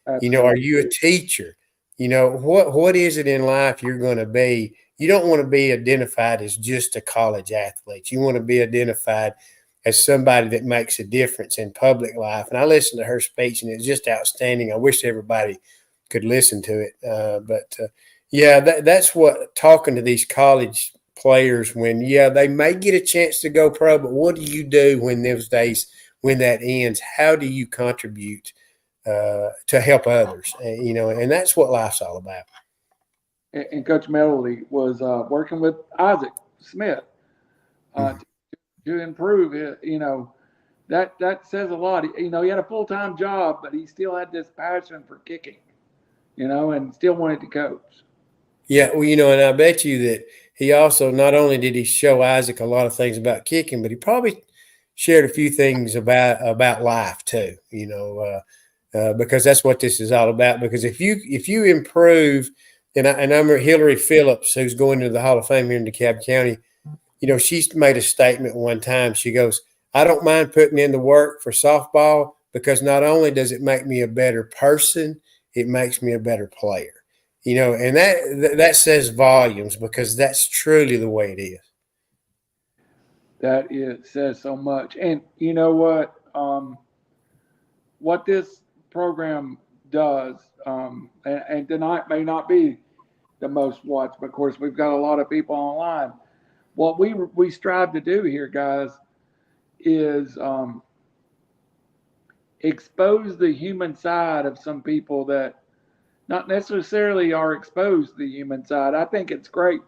Absolutely. Are you a teacher? What is it in life you're going to be? You don't want to be identified as just a college athlete. You want to be identified as somebody that makes a difference in public life. And I listened to her speech, and it's just outstanding. I wish everybody could listen to it. That's what talking to these college players when, they may get a chance to go pro, but what do you do when those days, when that ends? How do you contribute to help others, and that's what life's all about. And Coach Medley was working with Isaac Smith to improve it. That says a lot. He had a full-time job, but he still had this passion for kicking, and still wanted to coach. Yeah, and I bet you that he also, not only did he show Isaac a lot of things about kicking, but he probably shared a few things about life too, because that's what this is all about. Because if you improve, and I remember Hillary Phillips, who's going to the Hall of Fame here in DeKalb County, she's made a statement one time. She goes, "I don't mind putting in the work for softball because not only does it make me a better person, it makes me a better player." And that says volumes because that's truly the way it is. That says so much. And you know what? What this program does, and tonight may not be the most watched, but of course we've got a lot of people online. What we strive to do here, guys, is expose the human side of some people that not necessarily are exposed to the human side. I think it's great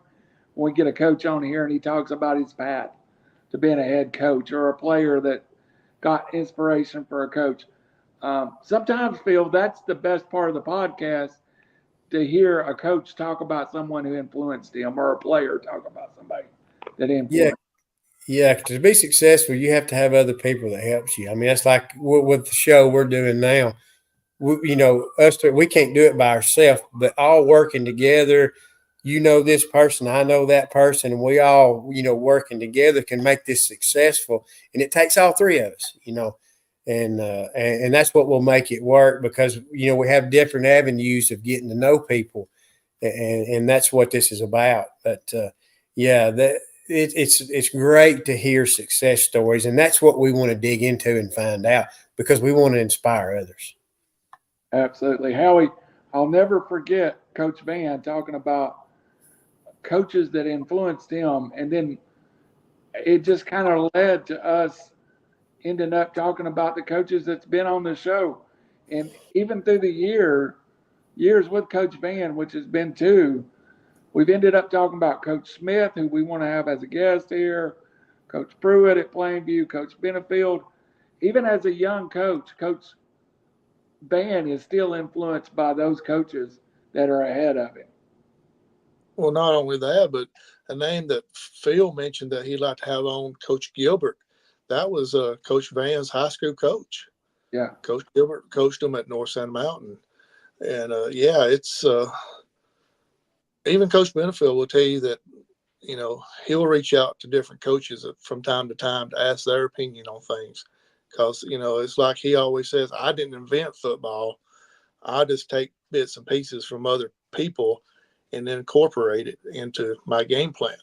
when we get a coach on here and he talks about his past. to being a head coach, or a player that got inspiration for a coach. Sometimes, Phil, that's the best part of the podcast, to hear a coach talk about someone who influenced him, or a player talk about somebody that influenced. Yeah, to be successful, you have to have other people that helps you. I mean, that's like with the show we're doing now. We can't do it by ourselves, but all working together. This person, I know that person, and we all, working together can make this successful. And it takes all three of us, and that's what will make it work, because, we have different avenues of getting to know people, and that's what this is about. But it's great to hear success stories, and that's what we want to dig into and find out, because we want to inspire others. Absolutely. Howie, I'll never forget Coach Vann talking about coaches that influenced him, and then it just kind of led to us ending up talking about the coaches that's been on the show. And even through the years with Coach Vann, which has been 2, we've ended up talking about Coach Smith, who we want to have as a guest here, Coach Pruitt at Plainview, Coach Benefeild. Even as a young coach, Coach Vann is still influenced by those coaches that are ahead of him. Well, not only that, but a name that Phil mentioned that he'd like to have on, Coach Gilbert. That was Coach Vann's high school coach. Yeah. Coach Gilbert coached him at North Sand Mountain. And, it's even Coach Benefeild will tell you that, he'll reach out to different coaches from time to time to ask their opinion on things. Because, it's like he always says, I didn't invent football. I just take bits and pieces from other people and then incorporate it into my game plan,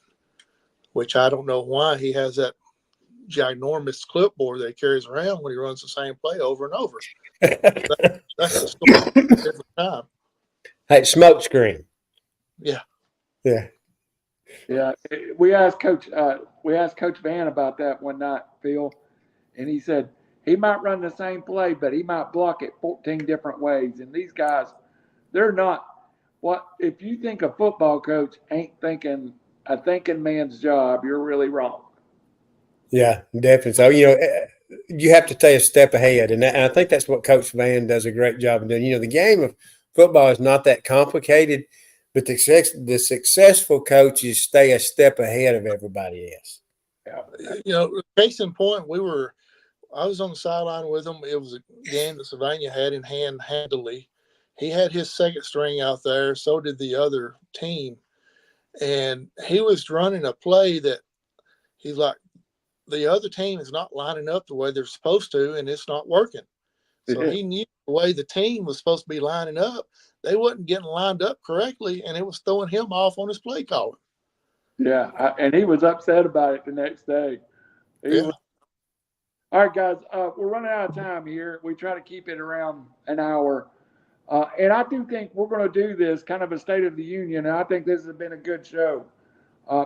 which I don't know why he has that ginormous clipboard that he carries around when he runs the same play over and over. That's a story for a different time. Hey, smoke screen. Yeah. Yeah. Yeah. We asked Coach Vann about that one night, Phil, and he said he might run the same play, but he might block it 14 different ways. And these guys, they're not. What if you think a football coach ain't thinking a thinking man's job? You're really wrong. Yeah, definitely. So you have to stay a step ahead, and I think that's what Coach Vann does a great job of doing. The game of football is not that complicated, but the successful coaches stay a step ahead of everybody else. Yeah. Case in point, I was on the sideline with him. It was a game that Sylvania had in hand handily. He had his second string out there. So did the other team. And he was running a play that he's like, the other team is not lining up the way they're supposed to, and it's not working. So he knew the way the team was supposed to be lining up. They wasn't getting lined up correctly, and it was throwing him off on his play calling. Yeah, and he was upset about it the next day. All right, guys, we're running out of time here. We try to keep it around an hour. And I do think we're going to do this kind of a State of the Union, and I think this has been a good show.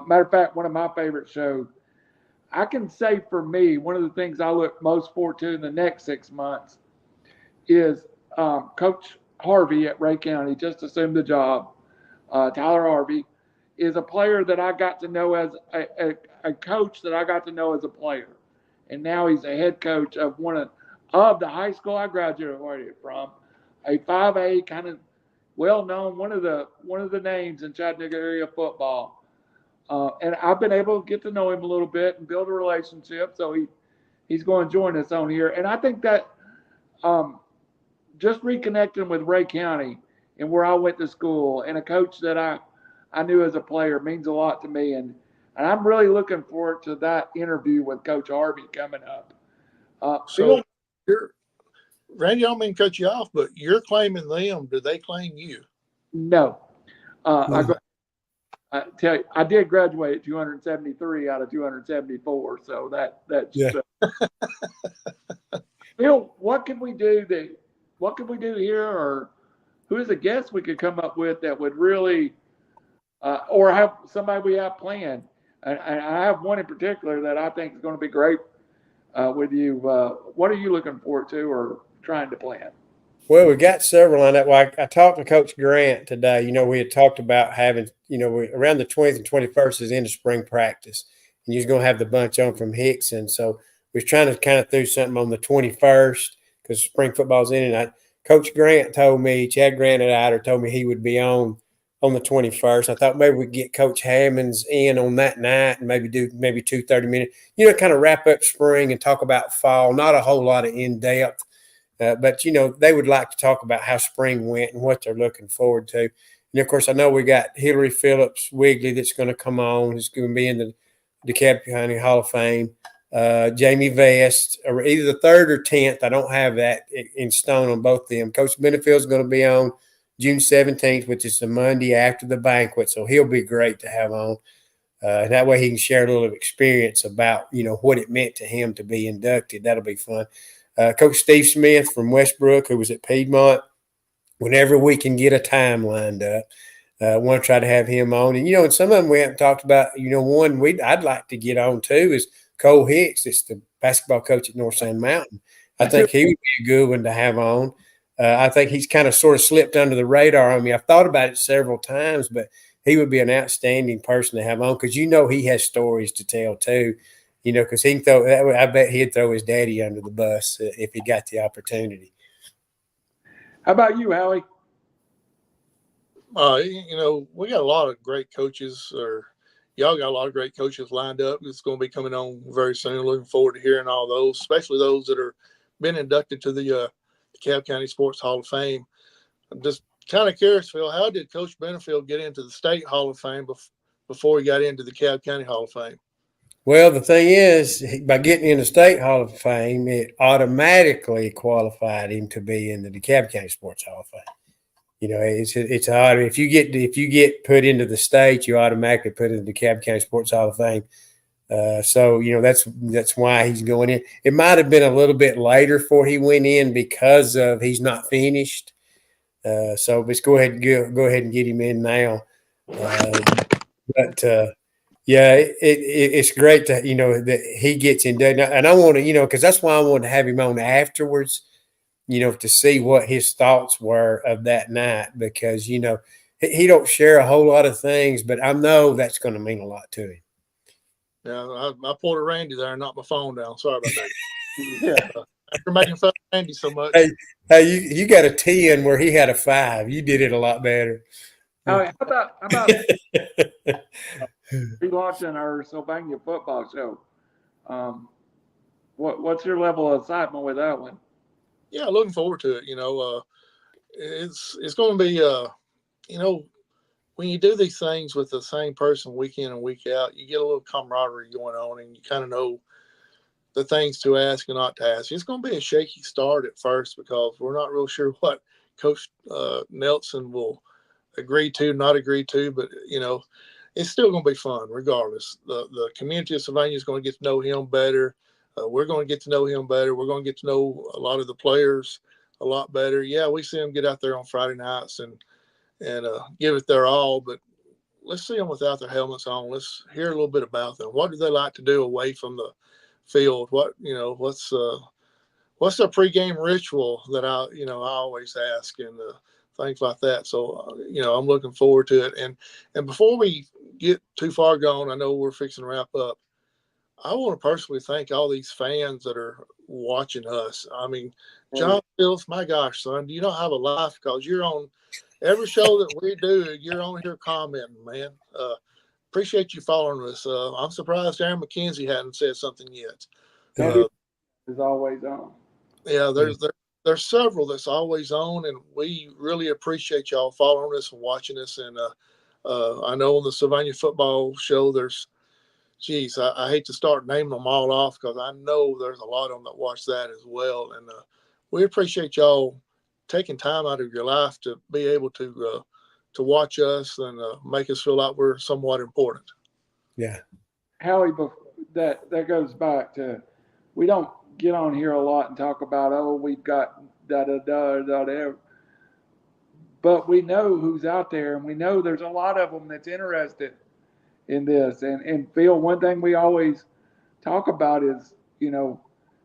Matter of fact, one of my favorite shows. I can say for me, one of the things I look most forward to in the next 6 months is Coach Harvey at Ray County just assumed the job. Tyler Harvey is a player that I got to know as a coach that I got to know as a player. And now he's a head coach of one of the high school I graduated from, a 5A kind of well-known, one of the names in Chattanooga area football. And I've been able to get to know him a little bit and build a relationship. So he's going to join us on here. And I think that just reconnecting with Ray County and where I went to school and a coach that I knew as a player means a lot to me. And I'm really looking forward to that interview with Coach Harvey coming up. So Randy, I don't mean to cut you off, but you're claiming them. Do they claim you? No. I tell you, I did graduate at 273 out of 274, so that's Phil, what can we do here, or who is a guest we could come up with that would really or have somebody we have planned? And I have one in particular that I think is going to be great with you. What are you looking forward to or trying to plan? Well, we've got several lined up. Well, I talked to Coach Grant today. We had talked about having, around the 20th and 21st is into spring practice. and you're going to have the bunch on from Hixson. So we're trying to kind of throw something on the 21st because spring football's in. And Coach Grant told me, Chad Grant at Ider told me he would be on the 21st. I thought maybe we'd get Coach Hammond's in on that night and maybe do 2 30-minute, kind of wrap up spring and talk about fall. Not a whole lot of in-depth, but, they would like to talk about how spring went and what they're looking forward to. And, of course, I know we got Hillary Phillips Wigley that's going to come on. Who's going to be in the DeKalb County Hall of Fame. Jamie Vest, or either the 3rd or 10th. I don't have that in stone on both of them. Coach Benefeild is going to be on June 17th, which is the Monday after the banquet. So he'll be great to have on. That way he can share a little experience about, what it meant to him to be inducted. That'll be fun. Coach Steve Smith from Westbrook, who was at Piedmont, whenever we can get a time lined up, want to try to have him on. And, and some of them we haven't talked about, one I'd like to get on too is Cole Hicks. It's the basketball coach at North Sand Mountain. I think he would be a good one to have on. I think he's kind of sort of slipped under the radar on me. I've thought about it several times, but he would be an outstanding person to have on because he has stories to tell too. Because he can throw. I bet he'd throw his daddy under the bus if he got the opportunity. How about you, Howie? We got a lot of great coaches, or y'all got a lot of great coaches lined up. It's going to be coming on very soon. Looking forward to hearing all those, especially those that are been inducted to the DeKalb County Sports Hall of Fame. I'm just kind of curious, Phil, how did Coach Benefeild get into the State Hall of Fame before he got into the DeKalb County Hall of Fame? Well, the thing is, by getting in the State Hall of Fame, it automatically qualified him to be in the DeKalb County Sports Hall of Fame. It's odd. If you get put into the state, you automatically put in the DeKalb County Sports Hall of Fame. So that's why he's going in. It might have been a little bit later before he went in because of he's not finished. So let's go ahead and get him in now. Yeah, it's great to that he gets in there, and I want to because that's why I wanted to have him on afterwards. To see what his thoughts were of that night because he don't share a whole lot of things, but I know that's going to mean a lot to him. Yeah, I pulled a Randy there and knocked my phone down. Sorry about that. Yeah. After making fun of Randy so much. Hey, you got a 10 where he had a 5. You did it a lot better. How about relaunching our Sylvania football show? What's your level of excitement with that one? Yeah, looking forward to it. It's going to be when you do these things with the same person week in and week out, you get a little camaraderie going on, and you kind of know the things to ask and not to ask. It's going to be a shaky start at first because we're not real sure what Coach Nelson will agree to, not agree to, but it's still going to be fun regardless. The community of Sylvania is going to get to know him better. We're going to get to know him better. We're going to get to know a lot of the players a lot better. Yeah, we see them get out there on Friday nights and give it their all, but let's see them without their helmets on. Let's hear a little bit about them. What do they like to do away from the field? What's their pregame ritual that I always ask and things like that. So, I'm looking forward to it. And before we get too far gone, I know we're fixing to wrap up. I want to personally thank all these fans that are watching us. I mean, John Phillips, my gosh, son, do you not have a life? Because you're on every show that we do, you're on here commenting, man. Appreciate you following us. I'm surprised Aaron McKenzie hadn't said something yet. Is always on. Yeah, there's several that's always on, and we really appreciate y'all following us and watching us. And I know on the Sylvania football show, I hate to start naming them all off because I know there's a lot of them that watch that as well. And we appreciate y'all taking time out of your life to be able to watch us and make us feel like we're somewhat important. Yeah. Howie, that goes back to, we don't get on here a lot and talk about, we've got da-da-da-da-da. But we know who's out there, and we know there's a lot of them that's interested in this. And Phil, one thing we always talk about is,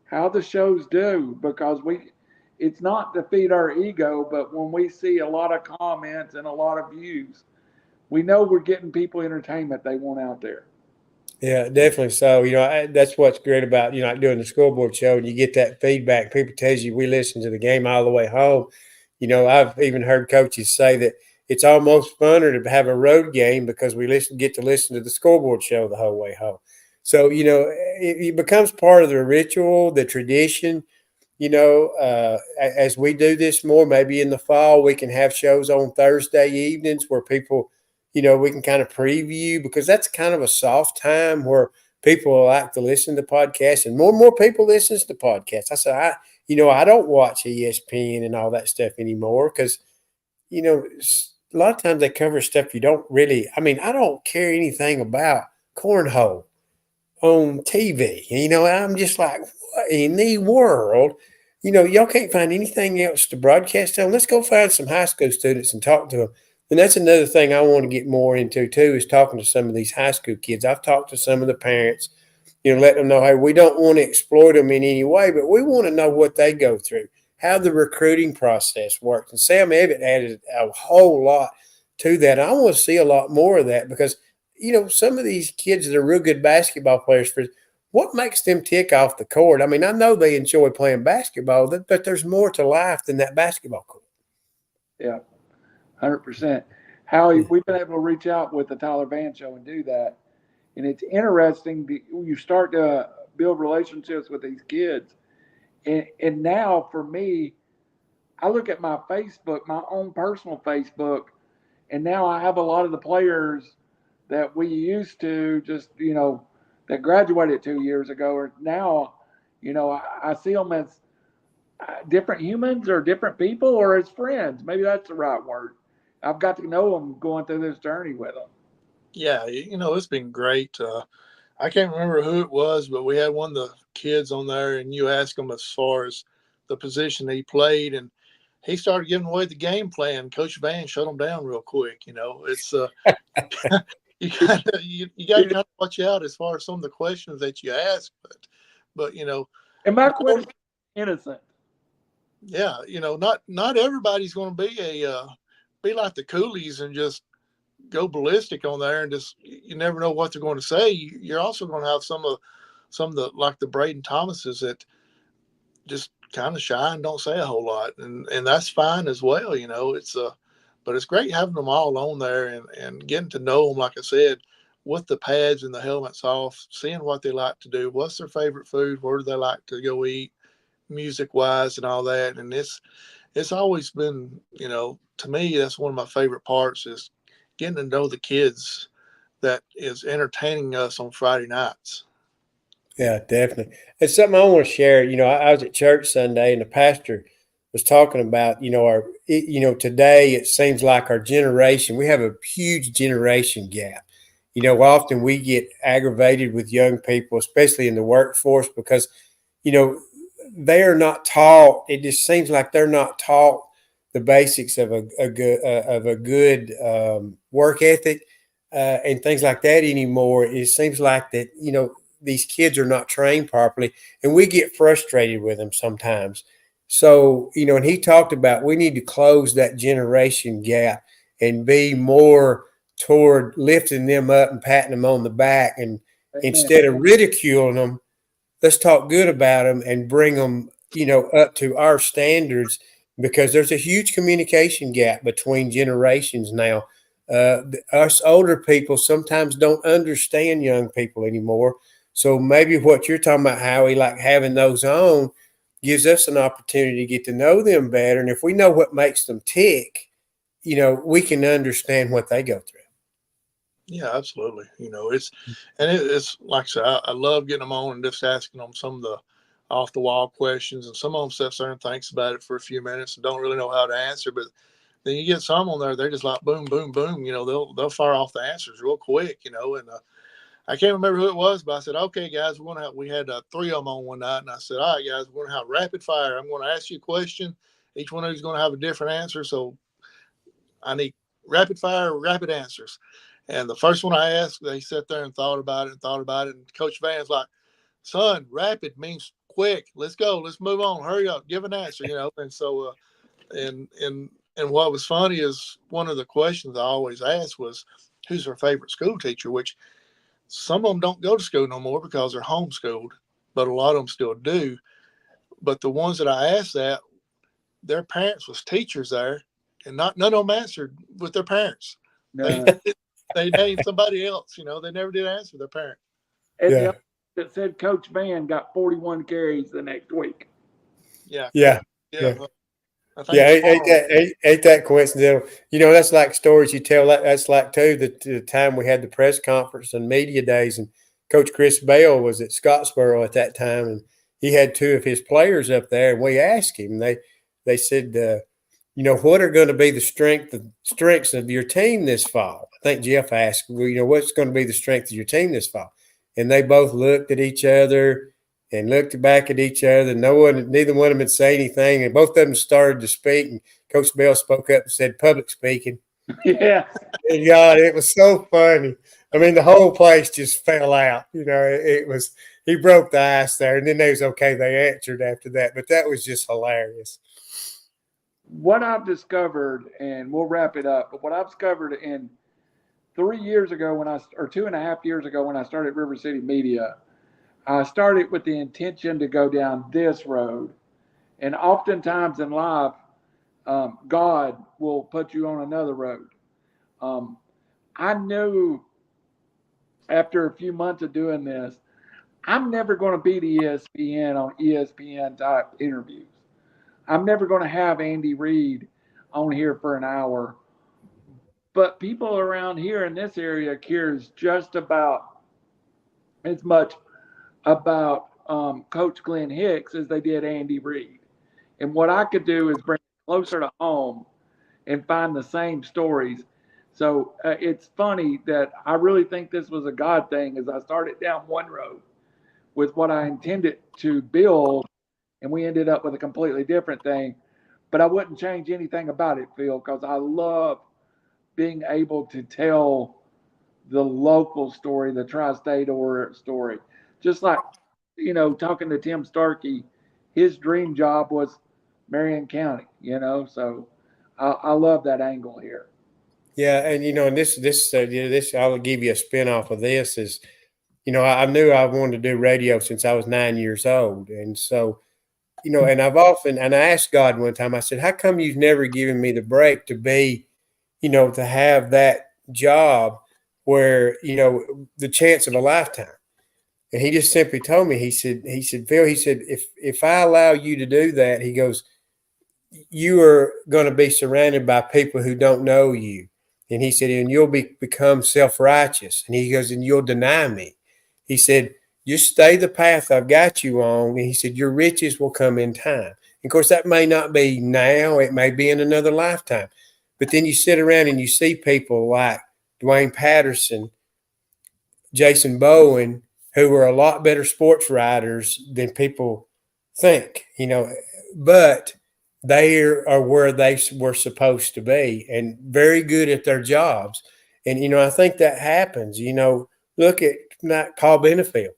how the shows do, because it's not to feed our ego, but when we see a lot of comments and a lot of views, we know we're getting people entertainment they want out there. Yeah, definitely. So, that's what's great about, like doing the scoreboard show, and you get that feedback. People tell you we listen to the game all the way home. I've even heard coaches say that it's almost funner to have a road game because we get to listen to the scoreboard show the whole way home. So, it becomes part of the ritual, the tradition. As we do this more, maybe in the fall, we can have shows on Thursday evenings where people, we can kind of preview, because that's kind of a soft time where people like to listen to podcasts, and more people listens to podcasts. I said, I don't watch ESPN and all that stuff anymore because, a lot of times they cover stuff you don't really, I don't care anything about cornhole on TV. I'm just like, what in the world? Y'all can't find anything else to broadcast on. Let's go find some high school students and talk to them. And that's another thing I want to get more into too, is talking to some of these high school kids. I've talked to some of the parents, let them know, hey, we don't want to exploit them in any way, but we want to know what they go through, how the recruiting process works. And Sam Evitt added a whole lot to that. I want to see a lot more of that because, some of these kids that are real good basketball players, what makes them tick off the court? I know they enjoy playing basketball, but there's more to life than that basketball court. Yeah, 100%. Howie, we've been able to reach out with the Tyler Vann show and do that. And it's interesting. You start to build relationships with these kids. And now for me, I look at my Facebook, my own personal Facebook, and now I have a lot of the players that we used to just, that graduated 2 years ago, or now, I see them as different humans or different people or as friends. Maybe that's the right word. I've got to know them going through this journey with them. Yeah, it's been great. I can't remember who it was, but we had one of the kids on there, and you asked him as far as the position he played, and he started giving away the game plan. Coach Vann shut him down real quick. It's you got to kind of watch out as far as some of the questions that you ask, but And my question is innocent. Yeah, not everybody's going to be like the Coolies and just go ballistic on there, and just you never know what they're going to say. You're also going to have some of the like the Braden Thomases that just kind of shy and don't say a whole lot, and that's fine as well. It's but it's great having them all on there and getting to know them. Like I said, with the pads and the helmets off, seeing what they like to do, what's their favorite food, where do they like to go eat, music wise, and all that. And it's always been, to me, that's one of my favorite parts is getting to know the kids that is entertaining us on Friday nights. Yeah, definitely. It's something I want to share. I was at church Sunday, and the pastor was talking about, today it seems like our generation, we have a huge generation gap. Often we get aggravated with young people, especially in the workforce, because, they are not taught. It just seems like they're not taught the basics of a good work ethic and things like that anymore. It seems like that, these kids are not trained properly, and we get frustrated with them sometimes. So, and he talked about we need to close that generation gap and be more toward lifting them up and patting them on the back. And Amen. Instead of ridiculing them, let's talk good about them and bring them, up to our standards, because there's a huge communication gap between generations now. Us older people sometimes don't understand young people anymore. So maybe what you're talking about, Howie, like having those on, gives us an opportunity to get to know them better. And if we know what makes them tick, we can understand what they go through. Yeah, absolutely. It's like I said, I love getting them on and just asking them some of the off the wall questions, and some of them sits there and thinks about it for a few minutes and don't really know how to answer. But then you get some on there, they're just like boom, boom, boom. They'll fire off the answers real quick. And I can't remember who it was, but I said, okay, guys, we had 3 of them on one night, and I said, all right, guys, we're gonna have rapid fire. I'm gonna ask you a question. Each one of you is gonna have a different answer, so I need rapid fire, rapid answers. And the first one I asked, they sat there and thought about it. And Coach Vann's like, son, rapid means quick. Let's go. Let's move on. Hurry up. Give an answer, And so, and what was funny is one of the questions I always asked was, who's her favorite school teacher? Which Some of them don't go to school no more because they're homeschooled, but a lot of them still do. But the ones that I asked that, their parents was teachers there, and none of them answered with their parents. No. They named somebody else. They never did answer their parent. And Yeah. that said Coach Vann got 41 carries the next week. Yeah. Yeah. I think ain't that coincidental? That's like stories you tell. That's like too the time we had the press conference and media days, and Coach Chris Bell was at Scottsboro at that time, and he had two of his players up there, and we asked him. They said, what are going to be the strengths of your team this fall? I think Jeff asked, what's going to be the strength of your team this fall? And they both looked at each other and looked back at each other. Neither one of them had said anything, and both of them started to speak. And Coach Bell spoke up and said, "Public speaking." Yeah. And God, it was so funny. I mean, the whole place just fell out. It was, he broke the ice there, and then they was okay. They answered after that, but that was just hilarious. What I've discovered, and we'll wrap it up, but what I've discovered in 3 years ago or 2.5 years ago when I started RiverCity-Media, I started with the intention to go down this road. And oftentimes in life, God will put you on another road. I knew after a few months of doing this, I'm never going to beat ESPN on ESPN type interviews. I'm never going to have Andy Reid on here for an hour. But people around here in this area cares just about as much about Coach Glen Hicks as they did Andy Reid. And what I could do is bring it closer to home and find the same stories. So it's funny that I really think this was a God thing as I started down one road with what I intended to build, and we ended up with a completely different thing. But I wouldn't change anything about it, Phil, because I love being able to tell the local story, the tri-state story. Just like, talking to Tim Starkey, his dream job was Marion County, so I love that angle here. Yeah, and and this I will give you a spin off of this is, I knew I wanted to do radio since I was 9 years old, and so, and I asked God one time. I said, "How come you've never given me the break to be, to have that job where the chance of a lifetime?" And he just simply told me, he said, "Phil," he said, if I allow you to do that, he goes, you are going to be surrounded by people who don't know you. And he said, and you'll become self-righteous. And he goes, and you'll deny me. He said, just stay the path I've got you on. And he said, your riches will come in time. And of course, that may not be now. It may be in another lifetime. But then you sit around and you see people like Dwayne Patterson, Jason Bowen, who are a lot better sports writers than people think, but they are where they were supposed to be and very good at their jobs. And, I think that happens, look at Paul Benefeild,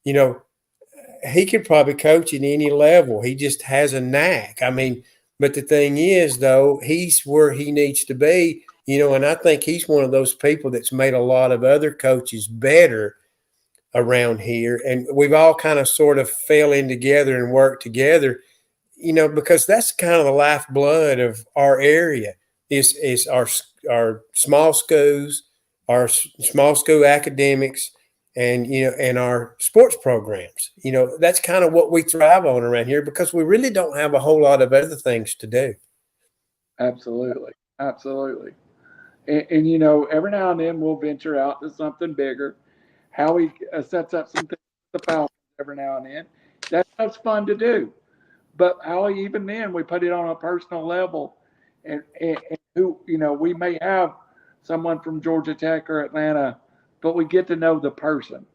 he could probably coach at any level. He just has a knack. I mean, but the thing is, though, he's where he needs to be, and I think he's one of those people that's made a lot of other coaches better around here. And we've all kind of sort of fell in together and worked together, because that's kind of the lifeblood of our area is our small schools, our small school academics, and, and our sports programs. That's kind of what we thrive on around here because we really don't have a whole lot of other things to do. Absolutely. Absolutely. And every now and then we'll venture out to something bigger. Howie sets up some things with the Falcons every now and then. That's fun to do. But Howie, even then, we put it on a personal level. And who, we may have someone from Georgia Tech or Atlanta, but we get to know the person.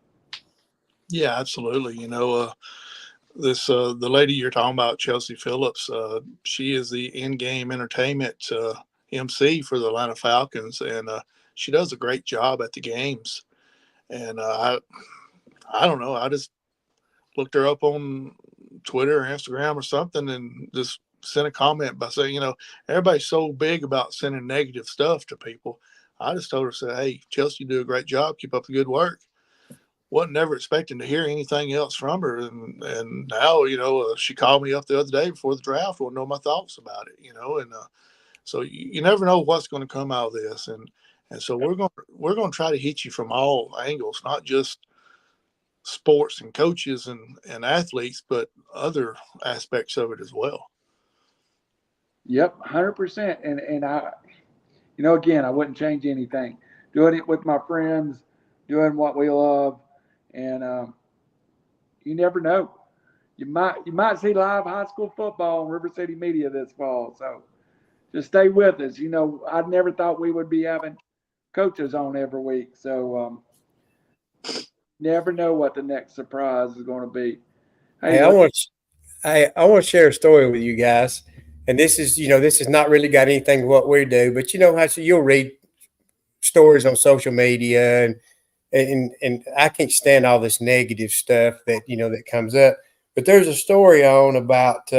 Yeah, absolutely. The lady you're talking about, Chelsea Phillips, she is the in-game entertainment MC for the Atlanta Falcons, and she does a great job at the games. And I don't know, I just looked her up on Twitter or Instagram or something and just sent a comment by saying, everybody's so big about sending negative stuff to people. I just told her, said, hey, Chelsea, you do a great job. Keep up the good work. wasn't never expecting to hear anything else from her. And now, she called me up the other day before the draft, wanted to know my thoughts about it, and so you never know what's going to come out of this. And so we're going to try to hit you from all angles, not just sports and coaches and athletes, but other aspects of it as well. Yep, 100%. And I, again, I wouldn't change anything. Doing it with my friends, doing what we love, and you never know. You might see live high school football on RiverCity-Media this fall. So just stay with us. I never thought we would be having coaches on every week. So never know what the next surprise is going to be. Hey, I want to share a story with you guys. And this is not really got anything to what we do, but how you'll read stories on social media and I can't stand all this negative stuff that, that comes up. But there's a story on about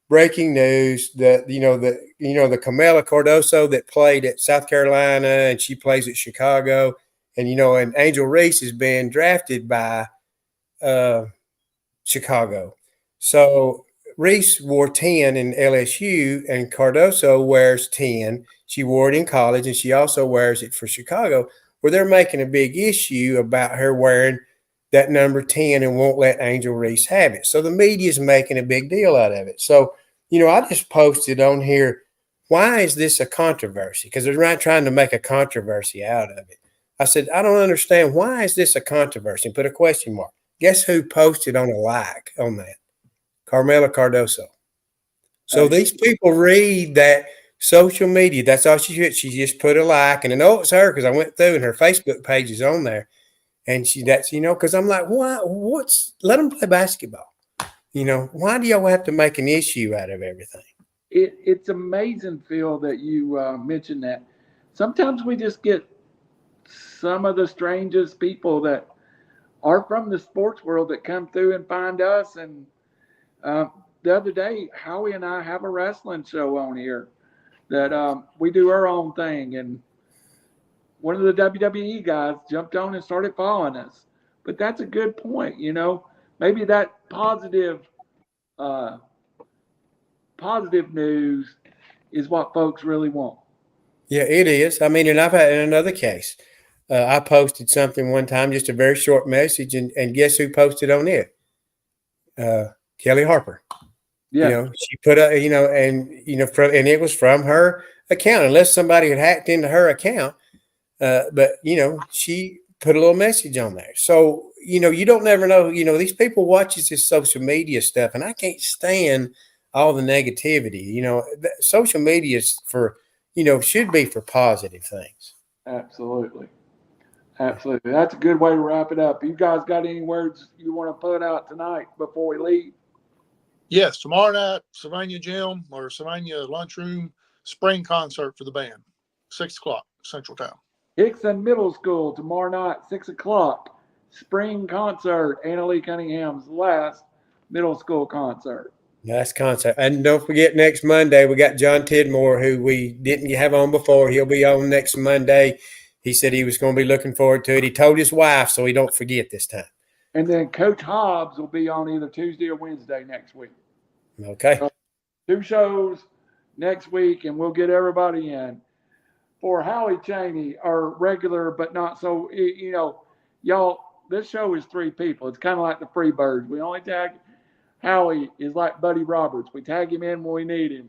breaking news that, the Camila Cardoso that played at South Carolina and she plays at Chicago. And, and Angel Reese has been drafted by Chicago. So Reese wore 10 in LSU and Cardoso wears 10. She wore it in college and she also wears it for Chicago, where they're making a big issue about her wearing that number 10 and won't let Angel Reese have it. So the media is making a big deal out of it. So, I just posted on here, why is this a controversy? Because they're not trying to make a controversy out of it. I said, I don't understand. Why is this a controversy? And put a question mark. Guess who posted on a like on that? Carmela Cardoso. So these people read that social media. That's all she did. She just put a like, and I know it's her because I went through and her Facebook page is on there. And because I'm like, let them play basketball. Why do y'all have to make an issue out of everything? It's amazing, Phil, that you mentioned that. Sometimes we just get some of the strangest people that are from the sports world that come through and find us. And the other day, Howie and I have a wrestling show on here that we do our own thing. And one of the WWE guys jumped on and started following us. But that's a good point, Maybe that positive news is what folks really want. Yeah, it is. I mean, and I've had in another case, I posted something one time, just a very short message, and guess who posted on it? Kelly Harper. Yeah. She put and it was from her account, unless somebody had hacked into her account. But she put a little message on there. So, you don't never know, these people watches this social media stuff, and I can't stand all the negativity. Social media is for, should be for positive things. Absolutely. That's a good way to wrap it up. You guys got any words you want to put out tonight before we leave? Yes, tomorrow night, Sylvania Gym or Sylvania Lunchroom spring concert for the band, 6 o'clock Central Time. Hixson Middle School tomorrow night, 6 o'clock. Spring concert. Anna Lee Cunningham's last middle school concert. Last concert. And don't forget, next Monday, we got John Tidmore, who we didn't have on before. He'll be on next Monday. He said he was going to be looking forward to it. He told his wife, so he don't forget this time. And then Coach Hobbs will be on either Tuesday or Wednesday next week. Okay. So 2 shows next week, and we'll get everybody in. For Howie Cheney, our regular but not so, y'all, this show is 3 people. It's kind of like the Freebirds. We only tag Howie is like Buddy Roberts. We tag him in when we need him.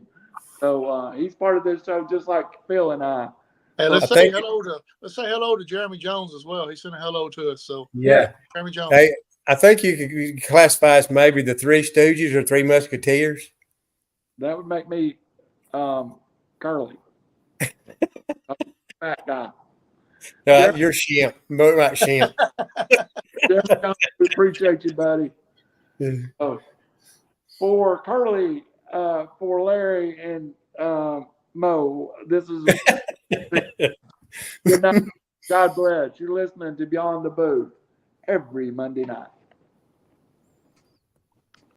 So he's part of this show just like Phil and I. Hey, let's say hello to Jeremy Jones as well. He sent a hello to us. So yeah, Jeremy Jones. Hey, I think you could classify as maybe the 3 Stooges or 3 Musketeers. That would make me Curly. Fat guy. You're Shimp. More like Shimp. We appreciate you, buddy. Oh, for Curly, for Larry and Mo, this is good night. God bless. You're listening to Beyond the Booth every Monday night.